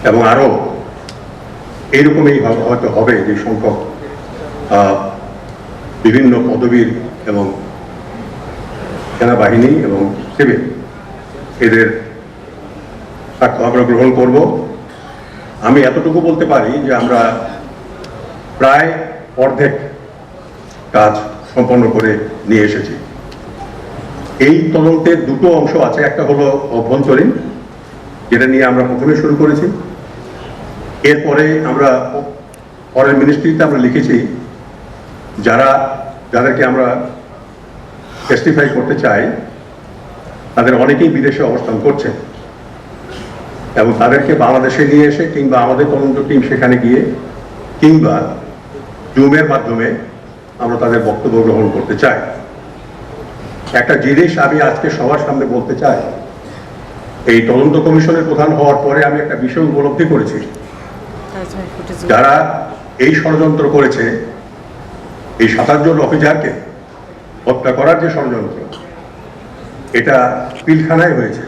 এবং আরো এইরকমই হয়তো হবে যে সংখ্যক বিভিন্ন পদবীর এবং সেনাবাহিনী এবং সিভিল এদের সাক্ষ্য আমরা গ্রহণ করব। আমি এতটুকু বলতে পারি যে আমরা প্রায় অর্ধেক কাজ সম্পন্ন করে নিয়ে এসেছি। এই তদন্তের দুটো অংশ আছে, একটা হলো অভ্যন্তরীণ, যেটা নিয়ে আমরা প্রথমে শুরু করেছি। এরপরে আমরা ফরেন মিনিস্ট্রিতে আমরা লিখেছি যাদেরকে আমরা টেস্টিফাই করতে চাই তাদের অনেকেই বিদেশে অবস্থান করছে এবং তাদেরকে বাংলাদেশে নিয়ে এসে কিংবা আমাদের তদন্ত টিম সেখানে গিয়ে কিংবা জুমের মাধ্যমে আমরা তাদের বক্তব্য গ্রহণ করতে চাই। একটা জিনিস আমি আজকে সবার সামনে বলতে চাই, এই তদন্ত কমিশনের প্রধান হওয়ার পরে আমি একটা বিষয় উপলব্ধি করেছি, যারা এই ষড়যন্ত্র করেছে, এই 27 জন অফিসারকে হত্যা করার যে ষড়যন্ত্র, এটা পিলখানায় হয়েছে।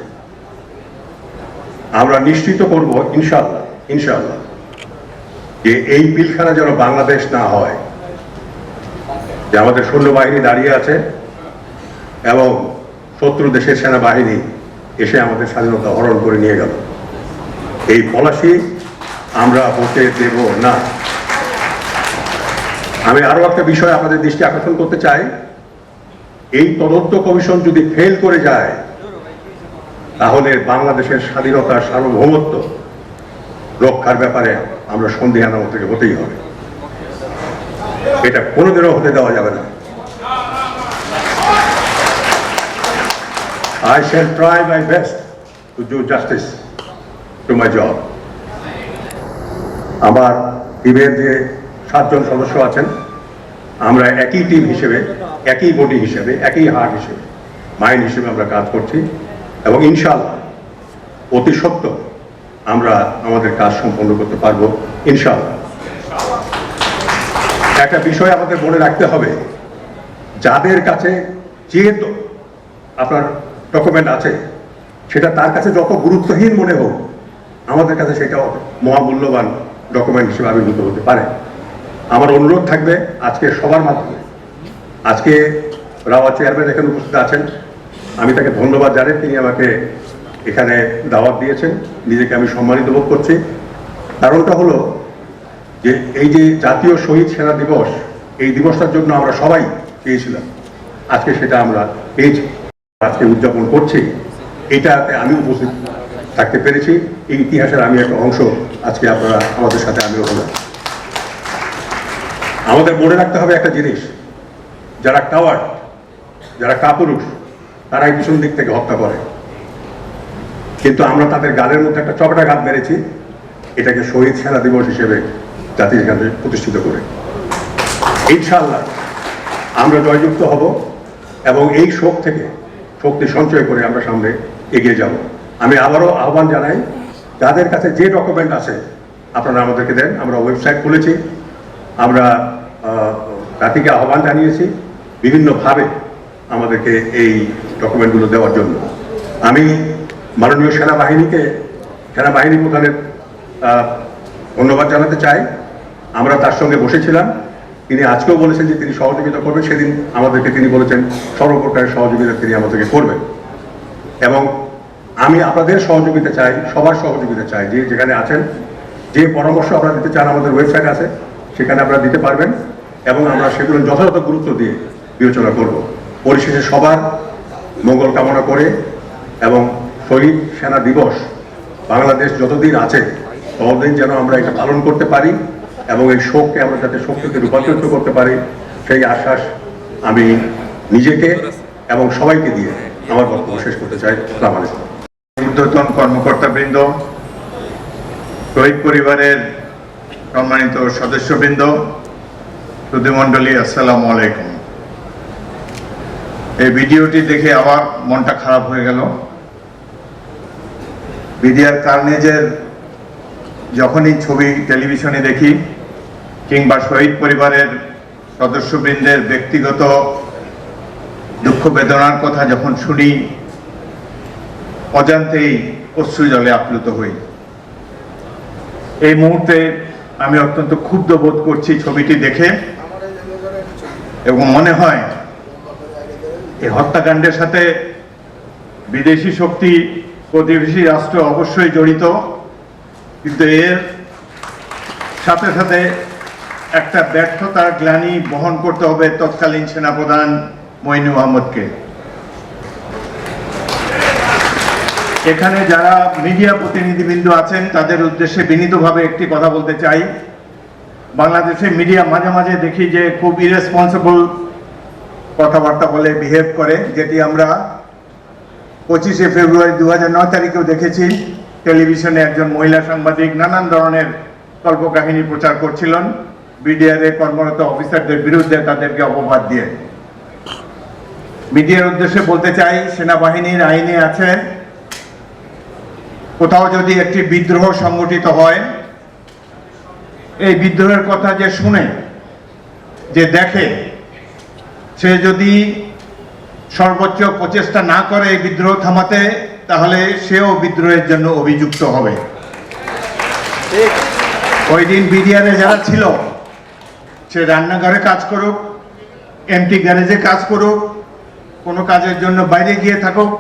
আমরা নিশ্চিত করব ইনশাআল্লাহ যে এই পিলখানা যেন বাংলাদেশ না হয়, যে আমাদের সৈন্যবাহিনী দাঁড়িয়ে আছে এবং শত্রু দেশের সেনাবাহিনী এসে আমাদের স্বাধীনতা হরণ করে নিয়ে গেল। এই পলাশি আমরা হতে দেব না। আমি আরো একটা বিষয় আপনাদের দৃষ্টি আকর্ষণ করতে চাই, এই তদন্ত কমিশন যদি ফেল করে যায় তাহলে বাংলাদেশের স্বাধীনতা সার্বভৌমত্ব রক্ষার ব্যাপারে আমরা সন্দিহান থেকে হতেই হবে। এটা কোনোদিনও হতে দেওয়া যাবে না। I shall try my best to do justice to my job. আমার টিমের যে 7 জন সদস্য আছেন, আমরা একই টিম হিসেবে, একই বডি হিসেবে, একই হার্ট হিসেবে, মাইন্ড হিসেবে আমরা কাজ করছি এবং ইনশাআল্লাহ অতি সত্বর আমরা আমাদের কাজ সম্পন্ন করতে পারবো ইনশাআল্লাহ। একটা বিষয় আমাদের মনে রাখতে হবে, যাদের কাছে যে আপনার ডকুমেন্ট আছে সেটা তার কাছে যত গুরুত্বহীন মনে হোক, আমাদের কাছে সেটা মহামূল্যবান ডকুমেন্ট হিসেবে আবির্ভূত হতে পারে। আমার অনুরোধ থাকবে আজকে সবার মাধ্যমে, আজকে রাওয়া চেয়ারম্যান এখানে উপস্থিত আছেন, আমি তাকে ধন্যবাদ জানাই, তিনি আমাকে এখানে দাওয়াত দিয়েছেন, নিজেকে আমি সম্মানিত বোধ করছি। কারণটা হলো যে এই যে জাতীয় শহীদ সেনা দিবস, এই দিবসটার জন্য আমরা সবাই চেয়েছিলাম, আজকে সেটা আমরা পেয়েছি, আজকে উদযাপন করছি। এটাতে আমি উপস্থিত থাকতে পেরেছি, এই ইতিহাসের আমি একটা অংশ আজকে আপনারা আমাদের সাথে আমিও হলাম। আমাদের মনে রাখতে হবে একটা জিনিস, যারা কাওয়ার্ড, যারা কাপুরুষ, তারাই পিছন দিক থেকে হত্যা করে, কিন্তু আমরা তাদের গালের মধ্যে একটা চপেটাঘাত মেরেছি, এটাকে শহীদ সেনা দিবস হিসেবে জাতির কাছে প্রতিষ্ঠিত করে। ইনশাআল্লাহ আমরা জয়যুক্ত হব এবং এই শোক থেকে শক্তি সঞ্চয় করে আমরা সামনে এগিয়ে যাব। আমি আবারও আহ্বান জানাই যাদের কাছে যে ডকুমেন্ট আছে আপনারা আমাদেরকে দেন। আমরা ওয়েবসাইট খুলেছি, আমরা জাতিকে আহ্বান জানিয়েছি বিভিন্নভাবে আমাদেরকে এই ডকুমেন্টগুলো দেওয়ার জন্য। আমি মাননীয় সেনাবাহিনী প্রধানের ধন্যবাদ জানাতে চাই। আমরা তার সঙ্গে বসেছিলাম, তিনি আজকেও বলেছেন যে তিনি সহযোগিতা করবেন। সেদিন আমাদেরকে তিনি বলেছেন সর্বপ্রকারের সহযোগিতা তিনি আমাদেরকে করবেন, এবং আমি আপনাদের সহযোগিতা চাই, সবার সহযোগিতা চাই। যে যেখানে আছেন, যে পরামর্শ আপনারা দিতে চান আমাদের ওয়েবসাইট আছে, সেখানে আপনারা দিতে পারবেন, এবং আমরা সেগুলো যথাযথ গুরুত্ব দিয়ে বিবেচনা করব। পরিশেষে সবার মঙ্গল কামনা করে এবং শহীদ সেনা দিবস বাংলাদেশ যতদিন আছে ততদিন যেন আমরা এটা পালন করতে পারি এবং এই শোককে আমরা যাতে শক্তিতে রূপান্তরিত করতে পারি, সেই আশ্বাস আমি নিজেকে এবং সবাইকে দিয়ে আমার বক্তব্য শেষ করতে চাই। আসসালামু আলাইকুম। ঊর্ধ্বতন কর্মকর্তাবৃন্দ, শহীদ পরিবারের সম্মানিত সদস্যবৃন্দ, সুধীমণ্ডলী, আসসালামু আলাইকুম। এই ভিডিওটি দেখে আমার মনটা খারাপ হয়ে গেল। বিডিআর কার্নেজের যখনই ছবি টেলিভিশনে দেখি কিংবা শহীদ পরিবারের সদস্যবৃন্দের ব্যক্তিগত দুঃখ বেদনার কথা যখন শুনি, অজান্তেই অশ্রু জলে আপ্লুত হই। এই মুহূর্তে আমি অত্যন্ত ক্ষুব্ধ বোধ করছি ছবিটি দেখে, এবং মনে হয় এই হত্যাকাণ্ডের সাথে বিদেশি শক্তি, প্রতিবেশী রাষ্ট্র অবশ্যই জড়িত, কিন্তু এর সাথে সাথে একটা ব্যর্থতার গ্লানি বহন করতে হবে তৎকালীন সেনাপ্রধান মঈনু আহমদকে। এখানে যারা মিডিয়া প্রতিনিধিবৃন্দ আছেন তাদের উদ্দেশ্যে বিনীতভাবে একটি কথা বলতে চাই। বাংলাদেশে মিডিয়া মাঝে মাঝে দেখি যে খুব ইরেসপন্সিবল কথাবার্তা বলে, বিহেভ করে, যেটি আমরা 25শে ফেব্রুয়ারি 2009 তারিখেও দেখেছি। টেলিভিশনে একজন মহিলা সাংবাদিক নানান ধরনের কল্পকাহিনী প্রচার করছিলেন বিডিআর এ কর্মরত অফিসারদের বিরুদ্ধে, তাদেরকে অপবাদ দিয়ে। মিডিয়ার উদ্দেশ্যে বলতে চাই, সেনাবাহিনীর আইনে আছে কোথাও যদি একটি বিদ্রোহ সংগঠিত হয়, এই বিদ্রোহের কথা যে শুনে, যে দেখে, সে যদি সর্বোচ্চ প্রচেষ্টা না করে এই বিদ্রোহ থামাতে, তাহলে সেও বিদ্রোহের জন্য অভিযুক্ত হবে। ওই দিন বিডিআরে যারা ছিল, সে রান্নাঘরে কাজ করুক, এমটি গ্যারেজে কাজ করুক, কোনো কাজের জন্য বাইরে গিয়ে থাকুক,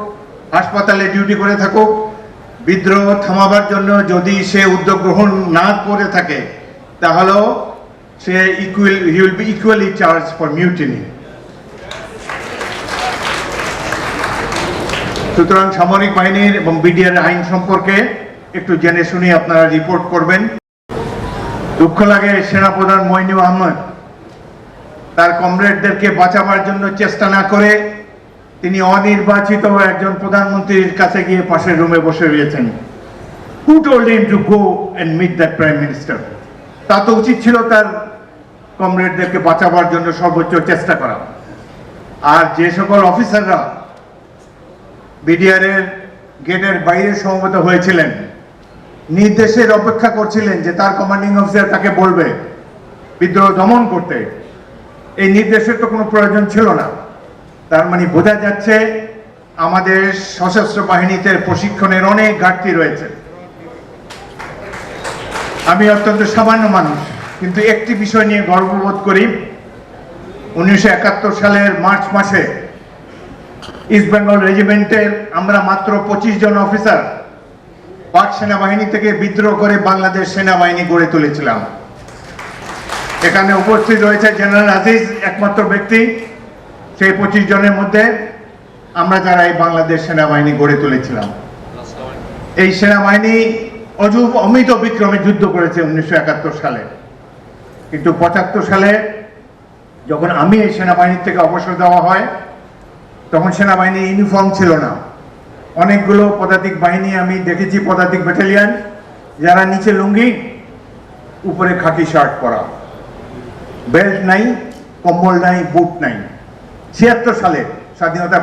হাসপাতালে ডিউটি করে থাকুক, বিদ্রোহ থামাবার জন্য যদি সে উদ্যোগ গ্রহণ না করে থাকে, তাহলেও সে he will be equally charged for mutiny। সুতরাং সামরিক বাহিনীর এবং বিডিআর আইন সম্পর্কে একটু জেনে শুনে আপনারা রিপোর্ট করবেন। দুঃখ লাগে সেনাপ্রধান মঈনু আহমদ তার কমরেডদেরকে বাঁচাবার জন্য চেষ্টা না করে তিনি অনির্বাচিত একজন প্রধানমন্ত্রীর কাছে গিয়ে পাশের রুমে বসে রয়েছেন। Who told him to go and meet that prime minister? তা তো উচিত ছিল তার কমরেডদেরকে বাঁচাবার জন্য সর্বোচ্চ চেষ্টা করা। আর যে সকল অফিসাররা বিডিআর এর গেটের বাইরে সমবেত হয়েছিলেন, নির্দেশের অপেক্ষা করছিলেন যে তার কমান্ডিং অফিসার তাকে বলবে বিদ্রোহ দমন করতে, এই নির্দেশের তো কোনো প্রয়োজন ছিল না। তার মানে বোঝা যাচ্ছে আমাদের সশস্ত্র বাহিনীতে প্রশিক্ষণের অনেক ঘাটতি রয়েছে। আমি অত্যন্ত সামান্য মানুষ, কিন্তু একটি বিষয় নিয়ে গর্ববোধ করি। 1971 সালের মার্চ মাসে ইস্ট বেঙ্গল রেজিমেন্টের আমরা মাত্র 25 জন অফিসার পাক সেনাবাহিনী থেকে বিদ্রোহ করে বাংলাদেশ সেনাবাহিনী গড়ে তুলেছিলাম। এখানে উপস্থিত রয়েছে জেনারেল আজিজ, একমাত্র ব্যক্তি সেই 25 জনের মধ্যে আমরা যারা এই বাংলাদেশ সেনাবাহিনী গড়ে তুলেছিলাম। এই সেনাবাহিনী অমিত বিক্রমে যুদ্ধ করেছে 1971 সালে, কিন্তু 75 সালে যখন আমি এই সেনাবাহিনীর থেকে অবসর দেওয়া হয়, তখন সেনাবাহিনীর ইউনিফর্ম ছিল না। অনেকগুলো পদাতিক বাহিনী আমি দেখেছি, পদাতিক ব্যাটালিয়ন, যারা নিচে লুঙ্গি, উপরে খাকি শার্ট পরা, বেল্ট নাই, কম্বল নাই, বুট নাই। 76 সালে স্বাধীনতা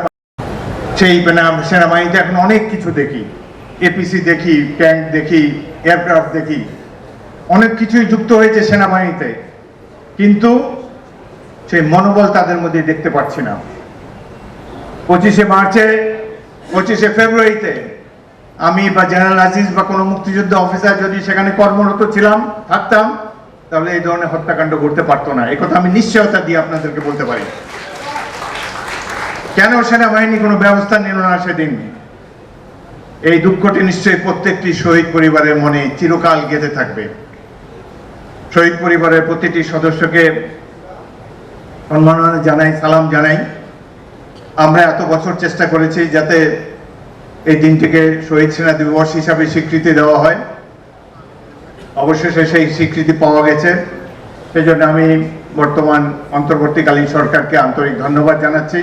সেই সেনাবাহিনীতে এখন অনেক কিছু দেখি। এপিসি দেখি, ট্যাঙ্ক দেখি, এয়ারক্রাফট দেখি, অনেক কিছুই যুক্ত হয়েছে সেনাবাহিনীতে, কিন্তু সেই মনোবল তাদের মধ্যে দেখতে পাচ্ছি না। 25শে মার্চে, 25শে ফেব্রুয়ারিতে আমি বা জেনারেল আজিজ বা কোনো মুক্তিযুদ্ধ অফিসার যদি সেখানে কর্মরত থাকতাম, তাহলে এই ধরনের হত্যাকাণ্ড ঘটতে পারতো না। এই কথা আমি নিশ্চয়তা দিয়ে আপনাদেরকে বলতে পারি। কেন সেনাবাহিনী কোনো ব্যবস্থা নিল না সেদিন? এই দুঃখটি নিশ্চয়ই প্রত্যেকটি শহীদ পরিবারের মনে চিরকাল গেঁথে থাকবে। শহীদ পরিবারের প্রতিটি সদস্যকে সম্মাননা জানাই, সালাম জানাই। আমরা এত বছর চেষ্টা করেছি যাতে এই দিনটিকে শহীদ সেনা দিবস হিসাবে স্বীকৃতি দেওয়া হয়। অবশেষে সেই স্বীকৃতি পাওয়া গেছে। সেই জন্য আমি বর্তমান অন্তর্বর্তীকালীন সরকারকে আন্তরিক ধন্যবাদ জানাচ্ছি।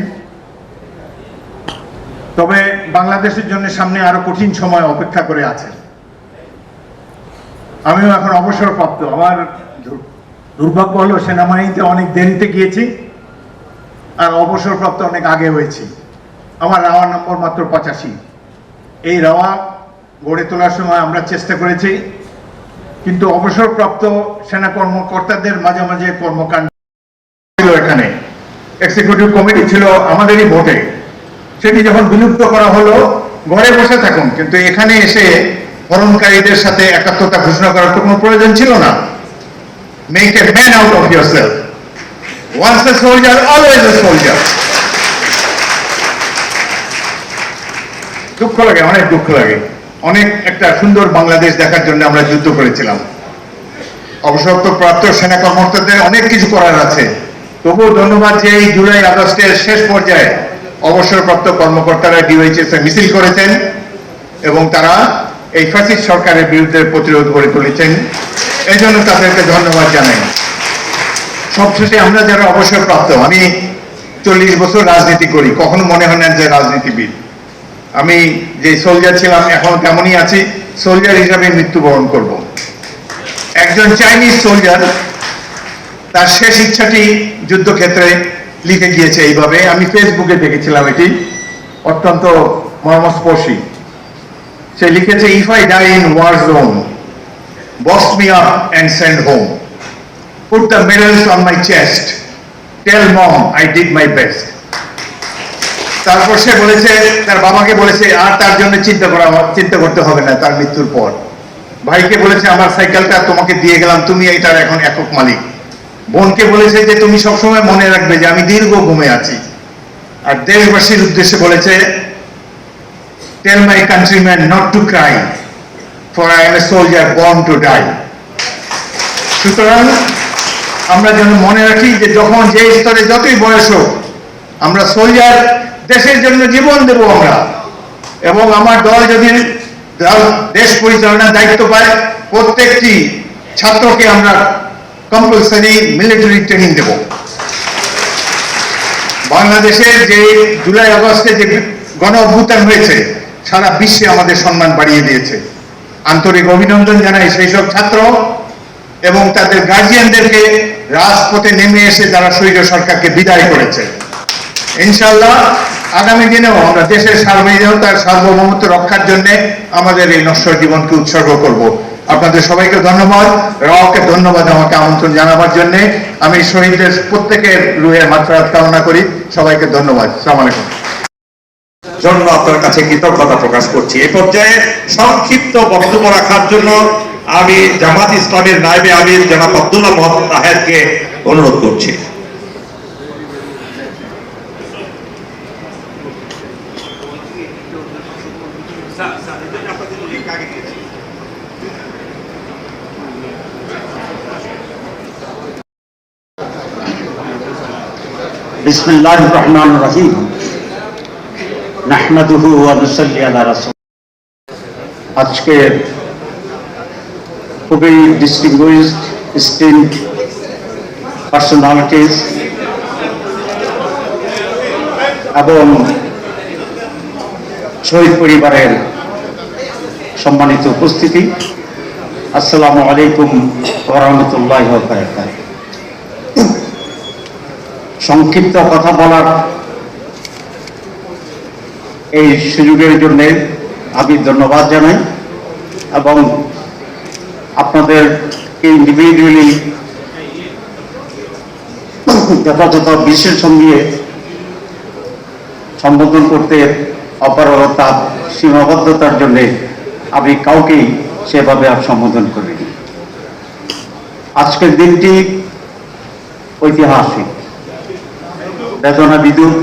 তবে বাংলাদেশের জন্য সামনে আরো কঠিন সময় অপেক্ষা করে আছে। আমিও এখন অবসরপ্রাপ্ত। আমার দুর্ভাগ্য হলো সেনাবাহিনীতে অনেক দেরিতে গিয়েছি আর অবসরপ্রাপ্ত অনেক আগে হয়েছি। আমার রাওয়া নম্বর মাত্র 85। এই রাওয়া গড়ে তোলার সময় আমরা চেষ্টা করেছি, কিন্তু অবসরপ্রাপ্ত সেনা কর্মকর্তাদের মাঝে মাঝে কর্মকাণ্ড ছিল। এখানে এক্সিকিউটিভ কমিটি ছিল আমাদেরই ভোটে, সেটি যখন বিলুপ্ত করা হলো, ঘরে বসে থাকুন, কিন্তু এখানে এসে হরণকারীদের সাথে একাত্মতা ঘোষণা করার তো কোনো প্রয়োজন ছিল না। Make a man out of yourself, once a soldier always a soldier. দুঃখ লাগে, অনেক দুঃখ লাগে। অনেক একটা সুন্দর বাংলাদেশ দেখার জন্য আমরা যুদ্ধ করেছিলাম। অবসরপ্রাপ্ত সেনা কর্মকর্তাদের অনেক কিছু করার আছে, তবুও ধন্যবাদ যে এই জুলাই আগস্টের শেষ পর্যায়ে অবসরপ্রাপ্ত কর্মকর্তারা ডিওএইচএস এ মিছিল করেছেন এবং তারা এই ফ্যাসিস্ট সরকারের বিরুদ্ধে প্রতিরোধ গড়ে তুলেছেন। এই জন্য তাদেরকে ধন্যবাদ জানাই। সবশেষে আমরা যারা অবসরপ্রাপ্ত, আমি 40 বছর রাজনীতি করি, কখনো মনে হয় না যে রাজনীতিবিদ। আমি যে সোলজার ছিলাম এখন তেমনই আছি, সোলজার হিসাবে মৃত্যুবরণ করব। একজন চাইনিজ সোলজার তার শেষ ইচ্ছাটি যুদ্ধক্ষেত্রে লিখে গিয়েছে এইভাবে, আমি ফেসবুকে দেখেছিলাম, এটি অত্যন্ত মর্মস্পর্শী। সে লিখেছে, if I die in war zone, box me up and send home, put the medals on my chest, tell mom I did my best. তারপর সে বলেছে, তার বাবাকে বলেছে আর তার জন্য চিন্তা করতে হবে না তার মৃত্যুর পর। ভাইকে বলেছে, আমার সাইকেলটা তোমাকে দিয়ে গেলাম, তুমি এটার এখন একক মালিক। বোনকে বলেছে যে তুমি সবসময় মনে রাখবে যে আমি দীর্ঘ ঘুমে আছি। আর দেশবাসীর উদ্দেশ্যে বলেছে, tell my countryman not to cry, for I am a soldier born to die. সুতরাং আমরা যেন মনে রাখি যে যখন যে স্তরে যতই বয়স হোক, আমরা সোলজার, দেশের জন্য জীবন দেব আমরা। এবং আমার দল যদি দেশ পরিচালনার দায়িত্ব পায়, প্রত্যেকটি ছাত্রকে আমরা কম্পালসারি মিলিটারি ট্রেনিং দেব। বাংলাদেশের যে জুলাই আগস্টে যে গণ অভ্যুত্থান হয়েছে, সারা বিশ্বে আমাদের সম্মান বাড়িয়ে দিয়েছে। আন্তরিক অভিনন্দন জানাই সেই সব ছাত্র এবং তাদের গার্জিয়ানদেরকে, রাজপথে নেমে এসে যারা স্বৈর সরকারকে বিদায় করেছে। ইনশাআল্লাহ আগামী দিনেও আমরা দেশের সার্বভৌমতার সার্বভৌমত্ব রক্ষার জন্য আমাদের এই নশ্বর জীবনকে উৎসর্গ করব। আপনাদের সবাইকে ধন্যবাদ, রাওকে ধন্যবাদ আমাকে আমন্ত্রণ জানাবার জন্য। আমি শহীদদের প্রত্যেকের রুহের মাগফিরাত কামনা করি। সবাইকে ধন্যবাদ। আসসালামু আলাইকুম। জন্য আপনার কাছে কৃতজ্ঞতা প্রকাশ করছি। এই পর্যায়ে সংক্ষিপ্ত বক্তব্য রাখার জন্য আমি জামাত ইসলামের নায়েবে আমির জনাব আব্দুল্লাহ মোহাম্মদ তাহেরকে অনুরোধ করছি। বিসমিল্লাহির রহমানির রহিম, নাহমাদুহু ওয়া নুসাল্লি আলা রাসূল। আজকে খুবই ডিস্টিংগুইশড স্টিমড পার্সোনালিটিস এবং শহীদ পরিবারের সম্মানিত উপস্থিতি, আসসালামু আলাইকুম ওয়া রাহমাতুল্লাহি ওয়া বারাকাতুহু। সংক্ষিপ্ত কথা বলার এই সুযোগের জন্য আমি ধন্যবাদ জানাই এবং আপনাদেরকে ইন্ডিভিজুয়ালি যথাযথ বিশেষণ দিয়ে সম্বোধন করতে অপারগতা সীমাবদ্ধতার জন্য আমি কাউকেই সেভাবে আর সম্বোধন করিনি। আজকের দিনটি ঐতিহাসিক, বেদনা বিদুর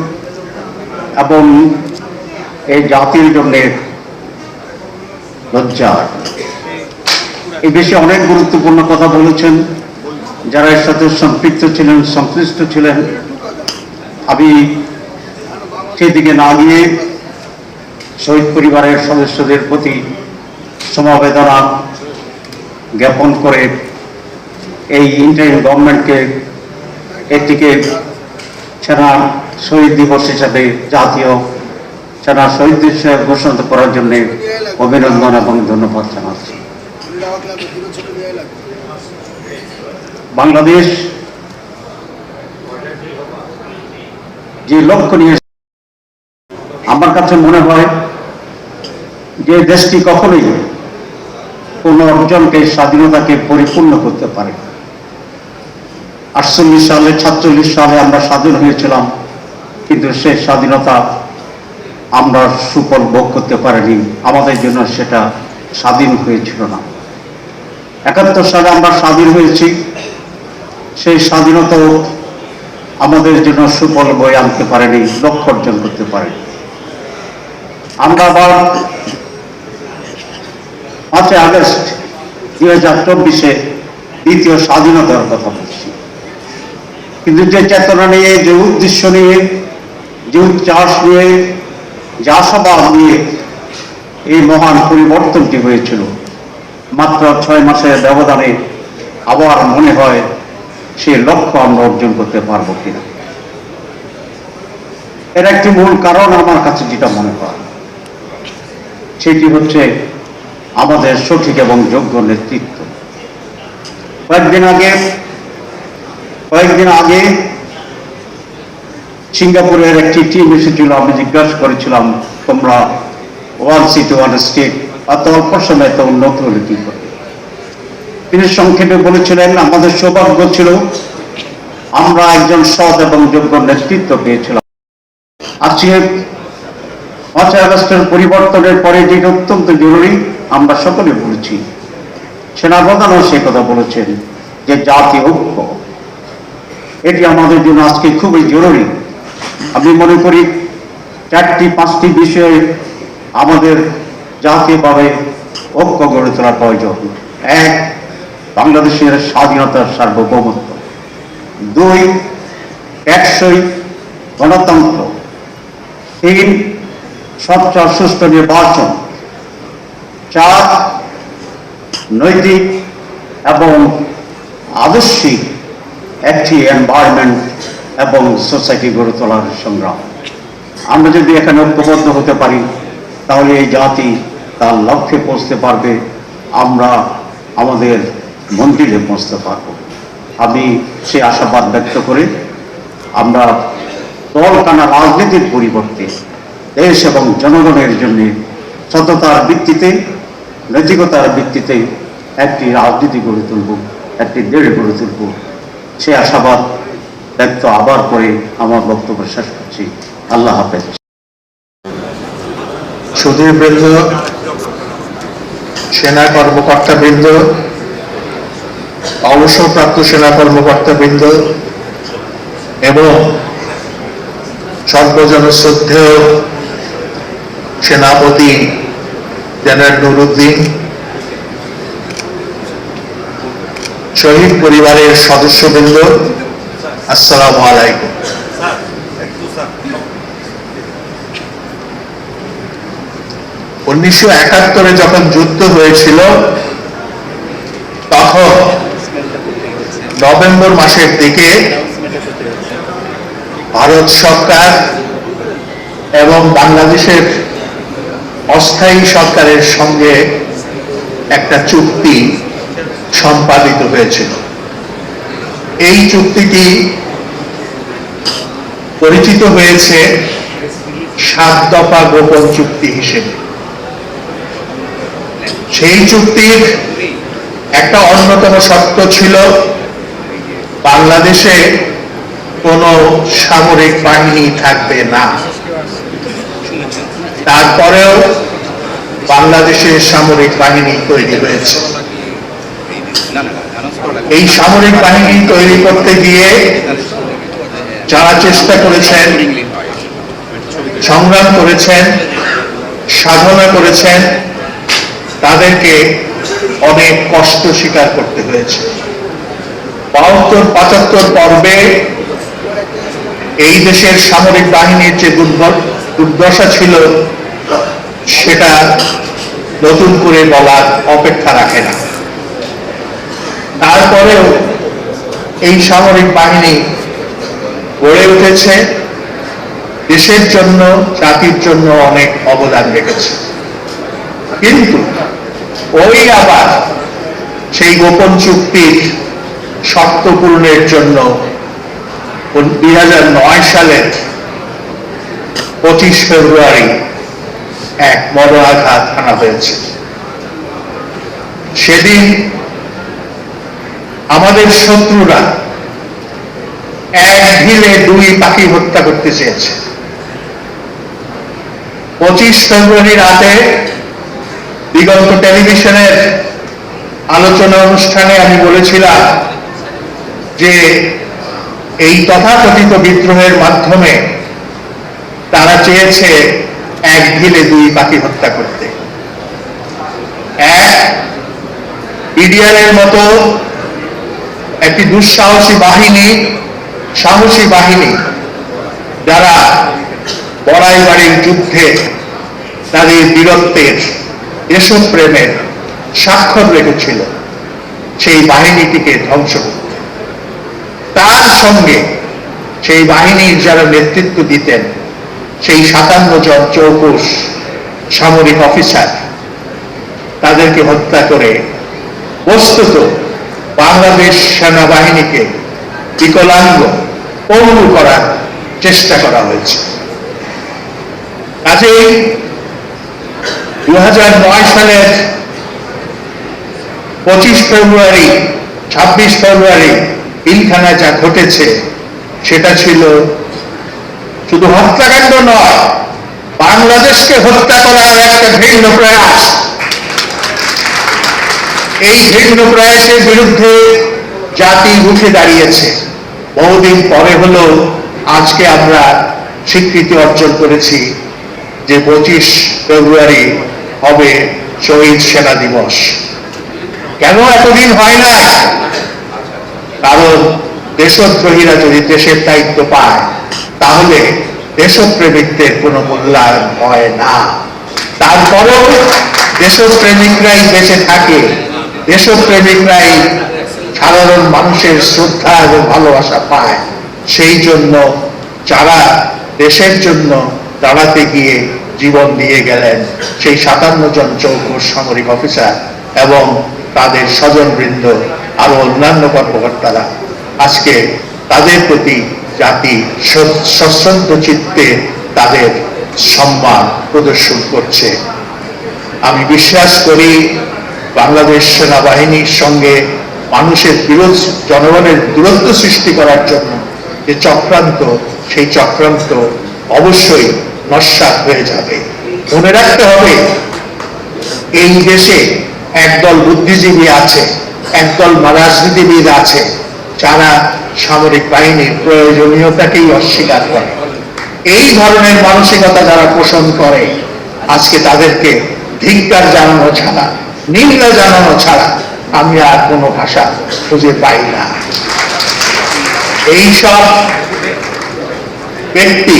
এবং এই জাতির জন্য লজ্জার। এই বিষয়ে অনেক গুরুত্বপূর্ণ কথা বলেছেন যারা এর সাথে সম্পৃক্ত ছিলেন, সংশ্লিষ্ট ছিলেন। আমি সেদিকে না গিয়ে শহীদ পরিবারের সদস্যদের প্রতি সমবেদনা জ্ঞাপন করে এই ইন্টারিম গভর্নমেন্টকে এটিকে সেনা শহীদ দিবস হিসাবে জাতীয় সেনা শহীদ দিবস হিসেবে ঘোষণা করার জন্য অভিনন্দন এবং ধন্যবাদ জানাচ্ছি। বাংলাদেশ যে লক্ষ্য নিয়ে, আমার কাছে মনে হয় যে দেশটি কখনোই কোন অর্জনকে, স্বাধীনতাকে পরিপূর্ণ করতে পারে। 48 সালে 46 সালে আমরা স্বাধীন হয়েছিলাম, কিন্তু সেই স্বাধীনতা আমরা সুফল ভোগ করতে পারিনি। আমাদের জন্য সেটা স্বাধীন হয়েছিল না। 71 সালে আমরা স্বাধীন হয়েছি, সেই স্বাধীনতাও আমাদের জন্য সুফল বয়ে আনতে পারেনি, লক্ষ্য অর্জন করতে পারেনি। আমরা আবার 5 আগস্ট 2024-এ দ্বিতীয় স্বাধীনতার কথা বলছি, কিন্তু যে চেতনা নিয়ে, যে উদ্দেশ্য নিয়ে, যে উচ্ছ্বাস নিয়ে, যে আশাবাদ নিয়ে এই মহান পরিবর্তনটি হয়েছিল, মাত্র 6 মাসের ব্যবধানে আবার মনে হয় সে লক্ষ্য আমরা অর্জন করতে পারবো কিনা। এর একটি মূল কারণ আমার কাছে যেটা মনে হয়, সেটি হচ্ছে আমাদের সঠিক এবং যোগ্য নেতৃত্ব। কয়েকদিন আগে সিঙ্গাপুরের একটি টিম এসেছিল। আমি জিজ্ঞাসা করেছিলাম, তোমরা ওয়ান সিটি ওয়ান স্টেট এত অল্প সময় তো উন্নত হলে কি করবে? তিনি সংক্ষেপে বলেছিলেন, আমাদের সৌভাগ্য ছিল আমরা একজন সৎ এবং যোগ্য নেতৃত্ব পেয়েছিলাম। আজকে 5 আগস্টের পরিবর্তনের পরে যেটা অত্যন্ত জরুরি, আমরা সকলে বলেছি, সেনাপ্রধানও সে কথা বলেছেন যে জাতীয় ঐক্য, এটি আমাদের জন্য আজকে খুবই জরুরি। আমি মনে করি 4-5টি বিষয়ে আমাদের জাতীয়ভাবে ঐক্য গড়ে তোলা প্রয়োজন। 1, বাংলাদেশের স্বাধীনতার সার্বভৌমত্ব। 2, টেকসই গণতন্ত্র। 3, স্বচ্ছ সুষ্ঠু নির্বাচন। 4, নৈতিক এবং আদর্শিক একটি এনভায়রনমেন্ট এবং সোসাইটি গড়ে তোলার সংগ্রাম। আমরা যদি এখানে ঐক্যবদ্ধ হতে পারি, তাহলে এই জাতি তার লক্ষ্যে পৌঁছতে পারবে, আমরা আমাদের মন্দিরে পৌঁছতে পারব। আমি সে আশাবাদ ব্যক্ত করে আমরা দলকানা রাজনীতির পরিবর্তে দেশ এবং জনগণের জন্য সততার ভিত্তিতে, নৈতিকতার ভিত্তিতে একটি রাজনীতি গড়ে তুলব, একটি দেশ গড়ে তুলব, সে আশাবাদ ব্যক্ত আবার করে আমার বক্তব্য শেষ করছি। আল্লাহ হাফেজ। সুধীরবৃন্দ, সেনা কর্মকর্তাবৃন্দ, অবসরপ্রাপ্ত সেনা কর্মকর্তাবৃন্দ এবং সর্বজনশ্রদ্ধেয় সেনাপতি জেনারেল নুরুদ্দিন, শহীদ পরিবারের সদস্যবৃন্দ, আসসালামু আলাইকুম। 1971-এ যখন যুদ্ধ হয়েছিল, তখন নভেম্বর মাসের দিকে ভারত সরকার এবং বাংলাদেশের অস্থায়ী সরকারের সঙ্গে একটা চুক্তি সম্পাদিত হয়েছিল। এই চুক্তিটি পরিচিত হয়েছে 7 দফা গোপন চুক্তি হিসেবে। সেই চুক্তির একটা অন্যতম শর্ত ছিল বাংলাদেশে কোনো সামরিক বাহিনী থাকবে না। তারপরেও বাংলাদেশে সামরিক বাহিনী তৈরি হয়েছে। এই সামরিক বাহিনী তৈরি করতে গিয়ে যারা চেষ্টা করেছেন, সংগ্রাম করেছেন, সাধনা করেছেন, তাদেরকে অনেক কষ্ট স্বীকার করতে হয়েছে। 72-75 পর্বে এই দেশের সামরিক বাহিনীর যে দুর্দশা ছিল সেটা নতুন করে বলার অপেক্ষা রাখে না। তারপরেও এই সামরিক বাহিনী গড়ে উঠেছে, দেশের জন্য, জাতির জন্য অনেক অবদান রেখেছে। কিন্তু ওই আবার সেই গোপন চুক্তির শর্ত পূরণের জন্য 2009 সালের 25 ফেব্রুয়ারি এক মরণাঘাত হানা হয়েছে। সেদিন আমাদের শত্রুরা এক ঢিলে 2 পাখি হত্যা করতে চেয়েছে। 25 ফেব্রুয়ারি রাতে দিগন্ত টেলিভিশনের আলোচনা অনুষ্ঠানে আমি বলেছিলাম যে এই তথাকথিত বিদ্রোহের মাধ্যমে তারা চেয়েছে এক ঢিলে 2 পাখি হত্যা করতে। এক, বিডিআরের মতো একটি দুঃসাহসী বাহিনী, সাহসী বাহিনী যারা বড়াইবাড়ির যুদ্ধে তাদের বীরত্বের, দেশপ্রেমের স্বাক্ষর রেখেছিল, সেই বাহিনীটিকে ধ্বংস করতে। তার সঙ্গে সেই বাহিনীর যারা নেতৃত্ব দিতেন, সেই 57 জন চৌকুশ সামরিক অফিসার, তাদেরকে হত্যা করে বস্তুত বাংলাদেশ সেনাবাহিনীকে বিকলাঙ্গ, পঙ্গু করার চেষ্টা করা হয়েছে। কাজেই 2009 সালের 25 ফেব্রুয়ারি, 26 ফেব্রুয়ারি পিলখানায় যা ঘটেছে সেটা ছিল শুধু হত্যাকাণ্ড নয়, বাংলাদেশকে হত্যা করার একটা ভিন্ন প্রয়াস। এই ভিন্ন প্রয়াসের বিরুদ্ধে জাতি রুখে দাঁড়িয়েছে। বহুদিন পরে হলো আজকে আমরা স্বীকৃতি অর্জন করেছি যে 25 ফেব্রুয়ারি হবে শহীদ সেনা দিবস। কেন এতদিন হয় না? কারণ দেশদ্রোহীরা যদি দেশের দায়িত্ব পায় তাহলে দেশপ্রেমিকদের কোনো মূল্যায়ন হয় না। তারপরেও দেশপ্রেমিকরাই বেঁচে থাকে, দেশপ্রেমিকরাই সাধারণ মানুষের শ্রদ্ধা এবং ভালোবাসা পায়। সেই জন্য যারা দেশের জন্য দাঁড়াতে গিয়ে জীবন দিয়ে গেলেন, সেই 57 জন চৌকুশ সামরিক অফিসার এবং তাদের স্বজনবৃন্দ, আরো অন্যান্য কর্মকর্তারা, আজকে তাদের প্রতি জাতি সশ্রদ্ধ চিত্তে তাদের সম্মান প্রদর্শন করছে। আমি বিশ্বাস করি বাংলাদেশ সেনাবাহিনীর সঙ্গে মানুষের বিরোধ, জনগণের দূরত্ব সৃষ্টি করার জন্য যে চক্রান্ত, সেই চক্রান্ত অবশ্যই নস্যাৎ হয়ে যাবে। মনে রাখতে হবে, এই দেশে একদল বুদ্ধিজীবী আছে, একদল রাজনীতিবিদ আছে যারা সামরিক বাহিনীর প্রয়োজনীয়তাকেই অস্বীকার করে। এই ধরনের মানসিকতা যারা পোষণ করে, আজকে তাদেরকে ধিক্কার জানানো ছাড়া, নিন্দা জানানো ছাড়া আমি আর কোনো ভাষা খুঁজে পাই না। এইসব ব্যক্তি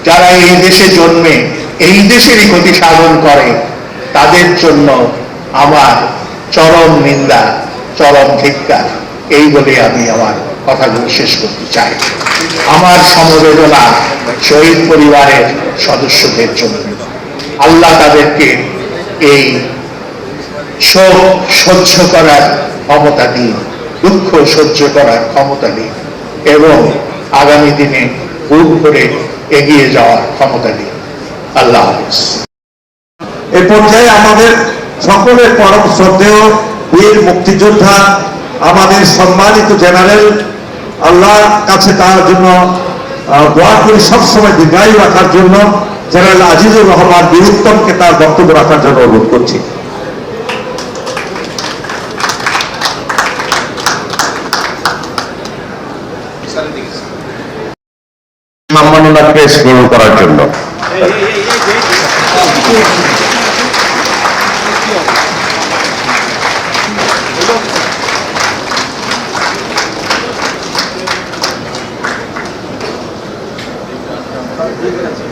যারা এই দেশে জন্মে এই দেশেরই ক্ষতি সাধন করে, তাদের জন্য আমার চরম নিন্দা, চরম ধিক্কার, এই বলে আমি আমার কথাগুলো শেষ করতে চাই। আমার সমবেদনা শহীদ পরিবারের সদস্যদের জন্য। আল্লাহ তাদেরকে এই শোক সহ্য করার ক্ষমতা দিন, দুঃখ সহ্য করার ক্ষমতা দিন এবং আগামী দিনে বুক করে এগিয়ে যাওয়ার ক্ষমতা দিন। আল্লাহ হাফেজ। এ পর্যায়ে আমাদের সকলের পরম শ্রদ্ধেয় বীর মুক্তিযোদ্ধা আমাদের সম্মানিত জেনারেল, আল্লাহর কাছে তার জন্য দোয়া করি সবসময় দীর্ঘায়ু রাখার জন্য, জেনারেল আজিজুর রহমান বীরুত্তমকে তার বক্তব্য রাখার জন্য অনুরোধ করছি। সম্মাননা পেশ গ্রহণ করার জন্য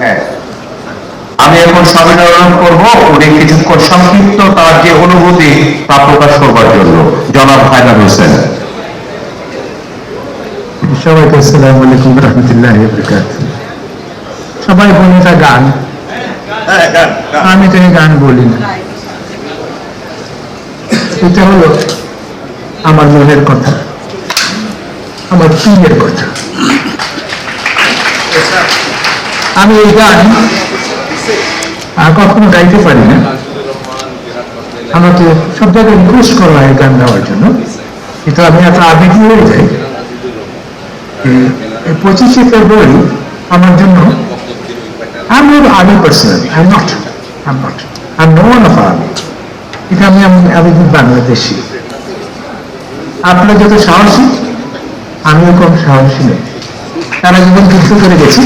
হ্যাঁ, আমি এখন সবাই অনুরোধ করবো উনি কিছুক্ষণ সংক্ষিপ্ত তার যে অনুভূতি তা প্রকাশ করবার জন্য। জনাব হায়দার হোসেন। সবাইকে আসসালামু আলাইকুম রহমতুল্লাহি ওয়া বারাকাতুহু। সবাই বলে এটা গান, আমি তো এই গান বলি না, এটা হলো আমার মনের কথা, আমার পীরের কথা। আমি এই গান কখনো গাইতে পারি না, আমাকে সব জায়গায় রিকোয়েস্ট করা হয় গান গাওয়ার জন্য, কিন্তু আমি এত আবেগী হয়ে যাই। 25শে ফেব্রুয়ারি আমার জন্য, I'm not an army person, I'm not, I'm no one of army, এটা আমি বাংলাদেশি। আপনারা যত সাহসী, আমিও কম সাহসী নেই। তারা জীবন যুদ্ধ করে গেছি,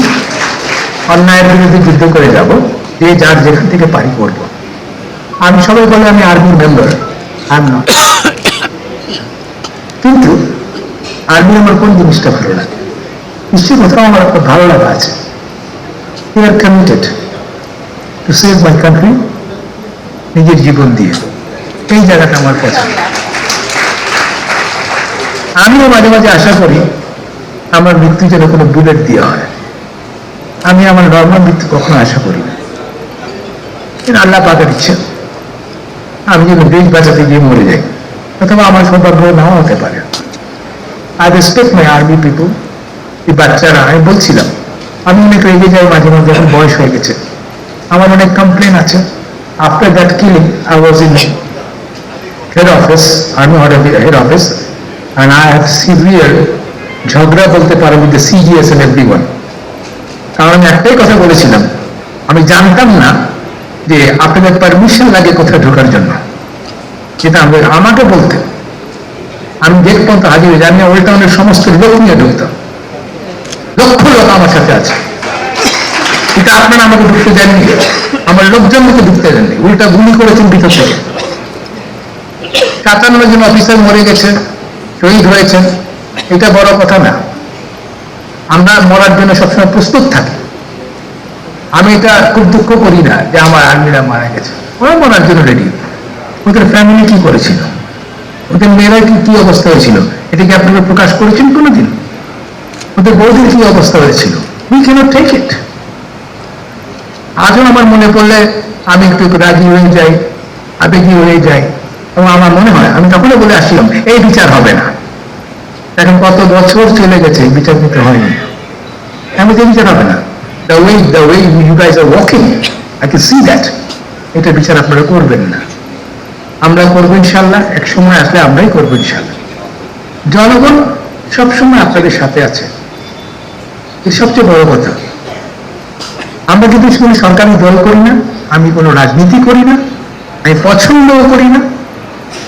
অন্যায়ের বিরুদ্ধে যুদ্ধ করে যাব, যে যার যেখান থেকে পারি করব। আমি সবাই বলে আমি army member, I am not. কিন্তু আর্মি আমার কোন জিনিসটা ভালো লাগে, নিশ্চয়ই কোথাও আমার একটা ভালো লাগা আছে। We are committed to save my country, নিজের জীবন দিয়ে। এই জায়গাটা আমার পছন্দ। আমিও মাঝে মাঝে আশা করি আমার মৃত্যু যেন কোনো বুলেট দেওয়া হয়। আমি আমার নর্মাল মৃত্যু কখনো আশা করি না, কিন্তু আল্লাহ পাকের ইচ্ছা আমি যেন দেশ বাঁচাতে গিয়ে মরে যাই, অথবা আমার সৌভাগ্য নাও হতে পারে। I respect my army people. এই বাচ্চারা, আমি বলছিলাম আমি অনেক রেগে যাই মাঝে মাঝে, এখন বয়স হয়ে গেছে, আমার অনেক কমপ্লেন আছে। After that killing I was in head office, army head office, and I have severe ঝগড়া বলতে পারো with the CGS and everyone. কারণ আমি একটাই কথা বলেছিলাম, আমি জানতাম না যে আপনাদের পারমিশন লাগে কোথায় ঢোকার জন্য, যেটা আমাকে বলতে আমি গেট পর্যন্ত হাজির হয়ে যাই। আমি ওল্ড টাউনের সমস্ত লোক নিয়ে ঢুকতাম, লক্ষ লোক আমার সাথে আছে, এটা আপনারা আমাকে ঢুকতে দেননি, আমার লোকজনকে ঢুকতে দেননি, উল্টা গুলি করেছেন ভিতর থেকে। 57 জন অফিসার মরে গেছে, শহীদ হয়েছেন, এটা বড় কথা না। আমরা মরার জন্য সবসময় প্রস্তুত থাকি। আমি এটা খুব দুঃখ করি না যে আমার আর্মিরা মারা গেছে, ওরা মরার জন্য রেডি। ওদের ফ্যামিলি কি করেছিল, ওদের মেয়েরা কি অবস্থা হয়েছিল, এটা কি আপনারা প্রকাশ করেছেন কোনোদিন? ওদের বৌদির কি অবস্থা হয়েছিল? We can't take it. আজও আমার মনে পড়লে আমি একটু রাজি হয়ে যাই, আবেগী হয়ে যাই, এবং আমার মনে হয় আমি তখনও বলে আসছিলাম এই বিচার হবে না। এখন কত বছর চলে গেছে, বিচার দিতে হয়নি, এমন বিচার হবে না। The way you guys are walking, I can see that. এটা বিচার আপনারা করবেন না, আমরা করবো ইনশাল্লাহ। এক সময় আসলে আমরাই করবো ইনশাল্লাহ। জনগণ সবসময় আপনাদের সাথে আছে, এই সবচেয়ে বড় কথা। আমরা কিন্তু কোনো সরকারি দল করি না, আমি কোনো রাজনীতি করি না, আমি পছন্দও করি না।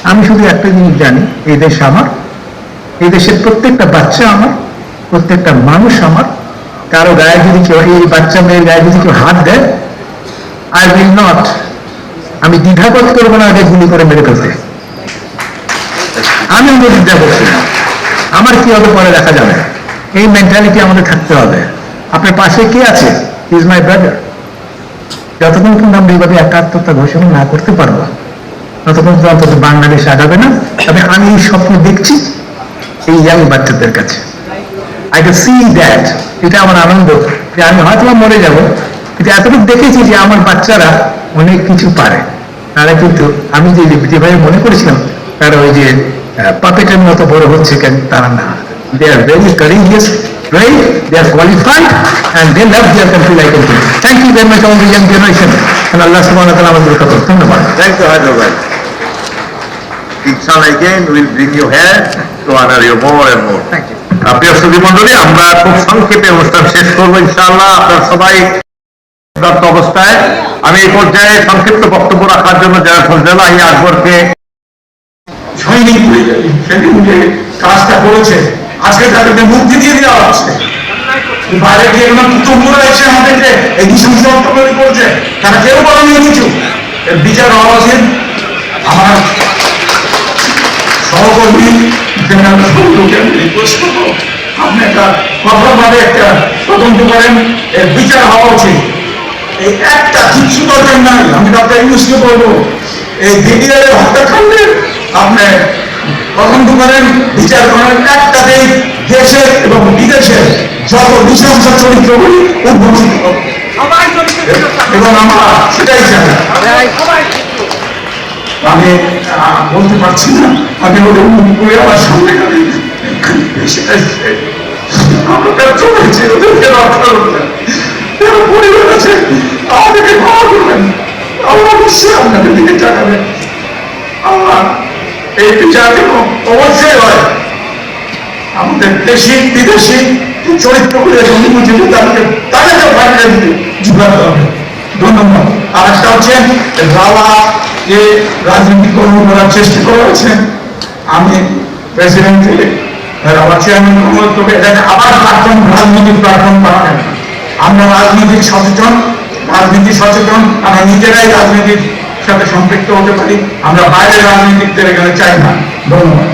আমি শুধু একটা জিনিস জানি, এই দেশ আমার, এই দেশের প্রত্যেকটা বাচ্চা আমার, প্রত্যেকটা মানুষ আমার। কারো গায়ে যদি কেউ, এই বাচ্চা মেয়ের গায়ে যদি কেউ হাত দেয়, আই উইল নট, আমি দ্বিধাবোধ করবো না ওদের গুলি করে মেরে ফেলতে। আমি ওদের দ্বিধা করছি না, আমার কি হবে পরে দেখা যাবে, এই মেন্টালিটি আমাদের থাকতে হবে। আপনার পাশে কে আছে? Is my brother. যতক্ষণ কিন্তু আমরা এইভাবে একাত্মতা ঘোষণা না করতে পারবো, ততক্ষণ তো অন্তত বাংলাদেশ আগাবে না। তবে আমি এই স্বপ্ন দেখছি এই ইয়াং বাচ্চাদের কাছে, আই ক্যান সি দ্যাট। এটা আমার আনন্দ যে আমি হয়তো মরে যাব, কিন্তু এতটুকু দেখেছি যে আমার বাচ্চারা অনেক কিছু পারে। তারা কিন্তু, আমি যেভাবে মনে করেছিলাম তারা ওই যে পাপেটের মতো বড় হচ্ছে, কেন তারা না, they are very courageous, right? They are qualified and they love their country like anything. Thank you very much all the young generation, and Allah subhanahu wa ta'ala আমাদের কথা। ধন্যবাদ। থ্যাংক ইউ হায়দার ভাই। inshallah again we'll bring you here to honor you more and more. Thank you. প্রিয় সুধী মণ্ডলী, আমরা খুব সংক্ষেপে অনুষ্ঠান শেষ করবো ইনশাআল্লাহ। আপনার সবাই অবস্থায় আমি এই পর্যায়ে সংক্ষিপ্ত বক্তব্য রাখার জন্য যারা ফজলেল্লাহ আকবরকে সৈনিক সেদিন যে কাজটা করেছে, আজকে তাদেরকে মুক্তি দিয়ে দেওয়া হচ্ছে। বাইরে গিয়ে কুটুম্বরা এসে আমাদেরকে এই নৃশংস তৈরি করছে, তারা কেউ বলেনি কিছু। এর বিচার হওয়া উচিত। আমার সহকর্মী আপনি একটা কঠোরভাবে একটা তদন্ত করেন, এর বিচার হওয়া উচিত। এই একটা কিচ্ছু দরকার নাই। আমি ডক্টর ইউনুসকে বলবো, এই বিডিআর হত্যাকাণ্ডের আপনি তদন্ত করেন, বিচার করেন। একটাতেই দেশের এবং বিদেশের যত নৃশংস চরিত্রগুলি উদ্ভাসিত হবে এবং আমরা সেটাই চাই। আমি বলতে পারছি না, আমি ওদের মুখ করে আমার সামনে আমরা ব্যর্থ হয়েছি। ওদেরকে রক্ষা করবেন, পরিবার আছে, আমাদেরকে ক্ষমা করবেন। আল্লাহ নিশ্চয়ই আপনাদের দিকে তাকাবেন। আল্লাহ এই বিচার অবশ্যই হয়। আমাদের দেশি বিদেশি চরিত্রগুলো অনুমোচিত তাদেরকে ফাইনাল ঝুলাতে হবে। ধন্যবাদ। আর একটা হচ্ছে রাওয়া যে রাজনীতি করার চেষ্টা করেছেন, আমি প্রেসিডেন্ট থেকে রাওয়া চেয়ারম্যান অনুরোধ করবে এটাকে আবার প্ল্যাটফর্ম, রাজনৈতিক প্ল্যাটফর্ম বানাবেন। আমরা রাজনৈতিক সচেতন, রাজনীতি সচেতন, আমরা নিজেরাই রাজনীতির সাথে সম্পৃক্ত হতে পারি। আমরা বাইরের রাজনীতিকদের এখানে চাই না। ধন্যবাদ।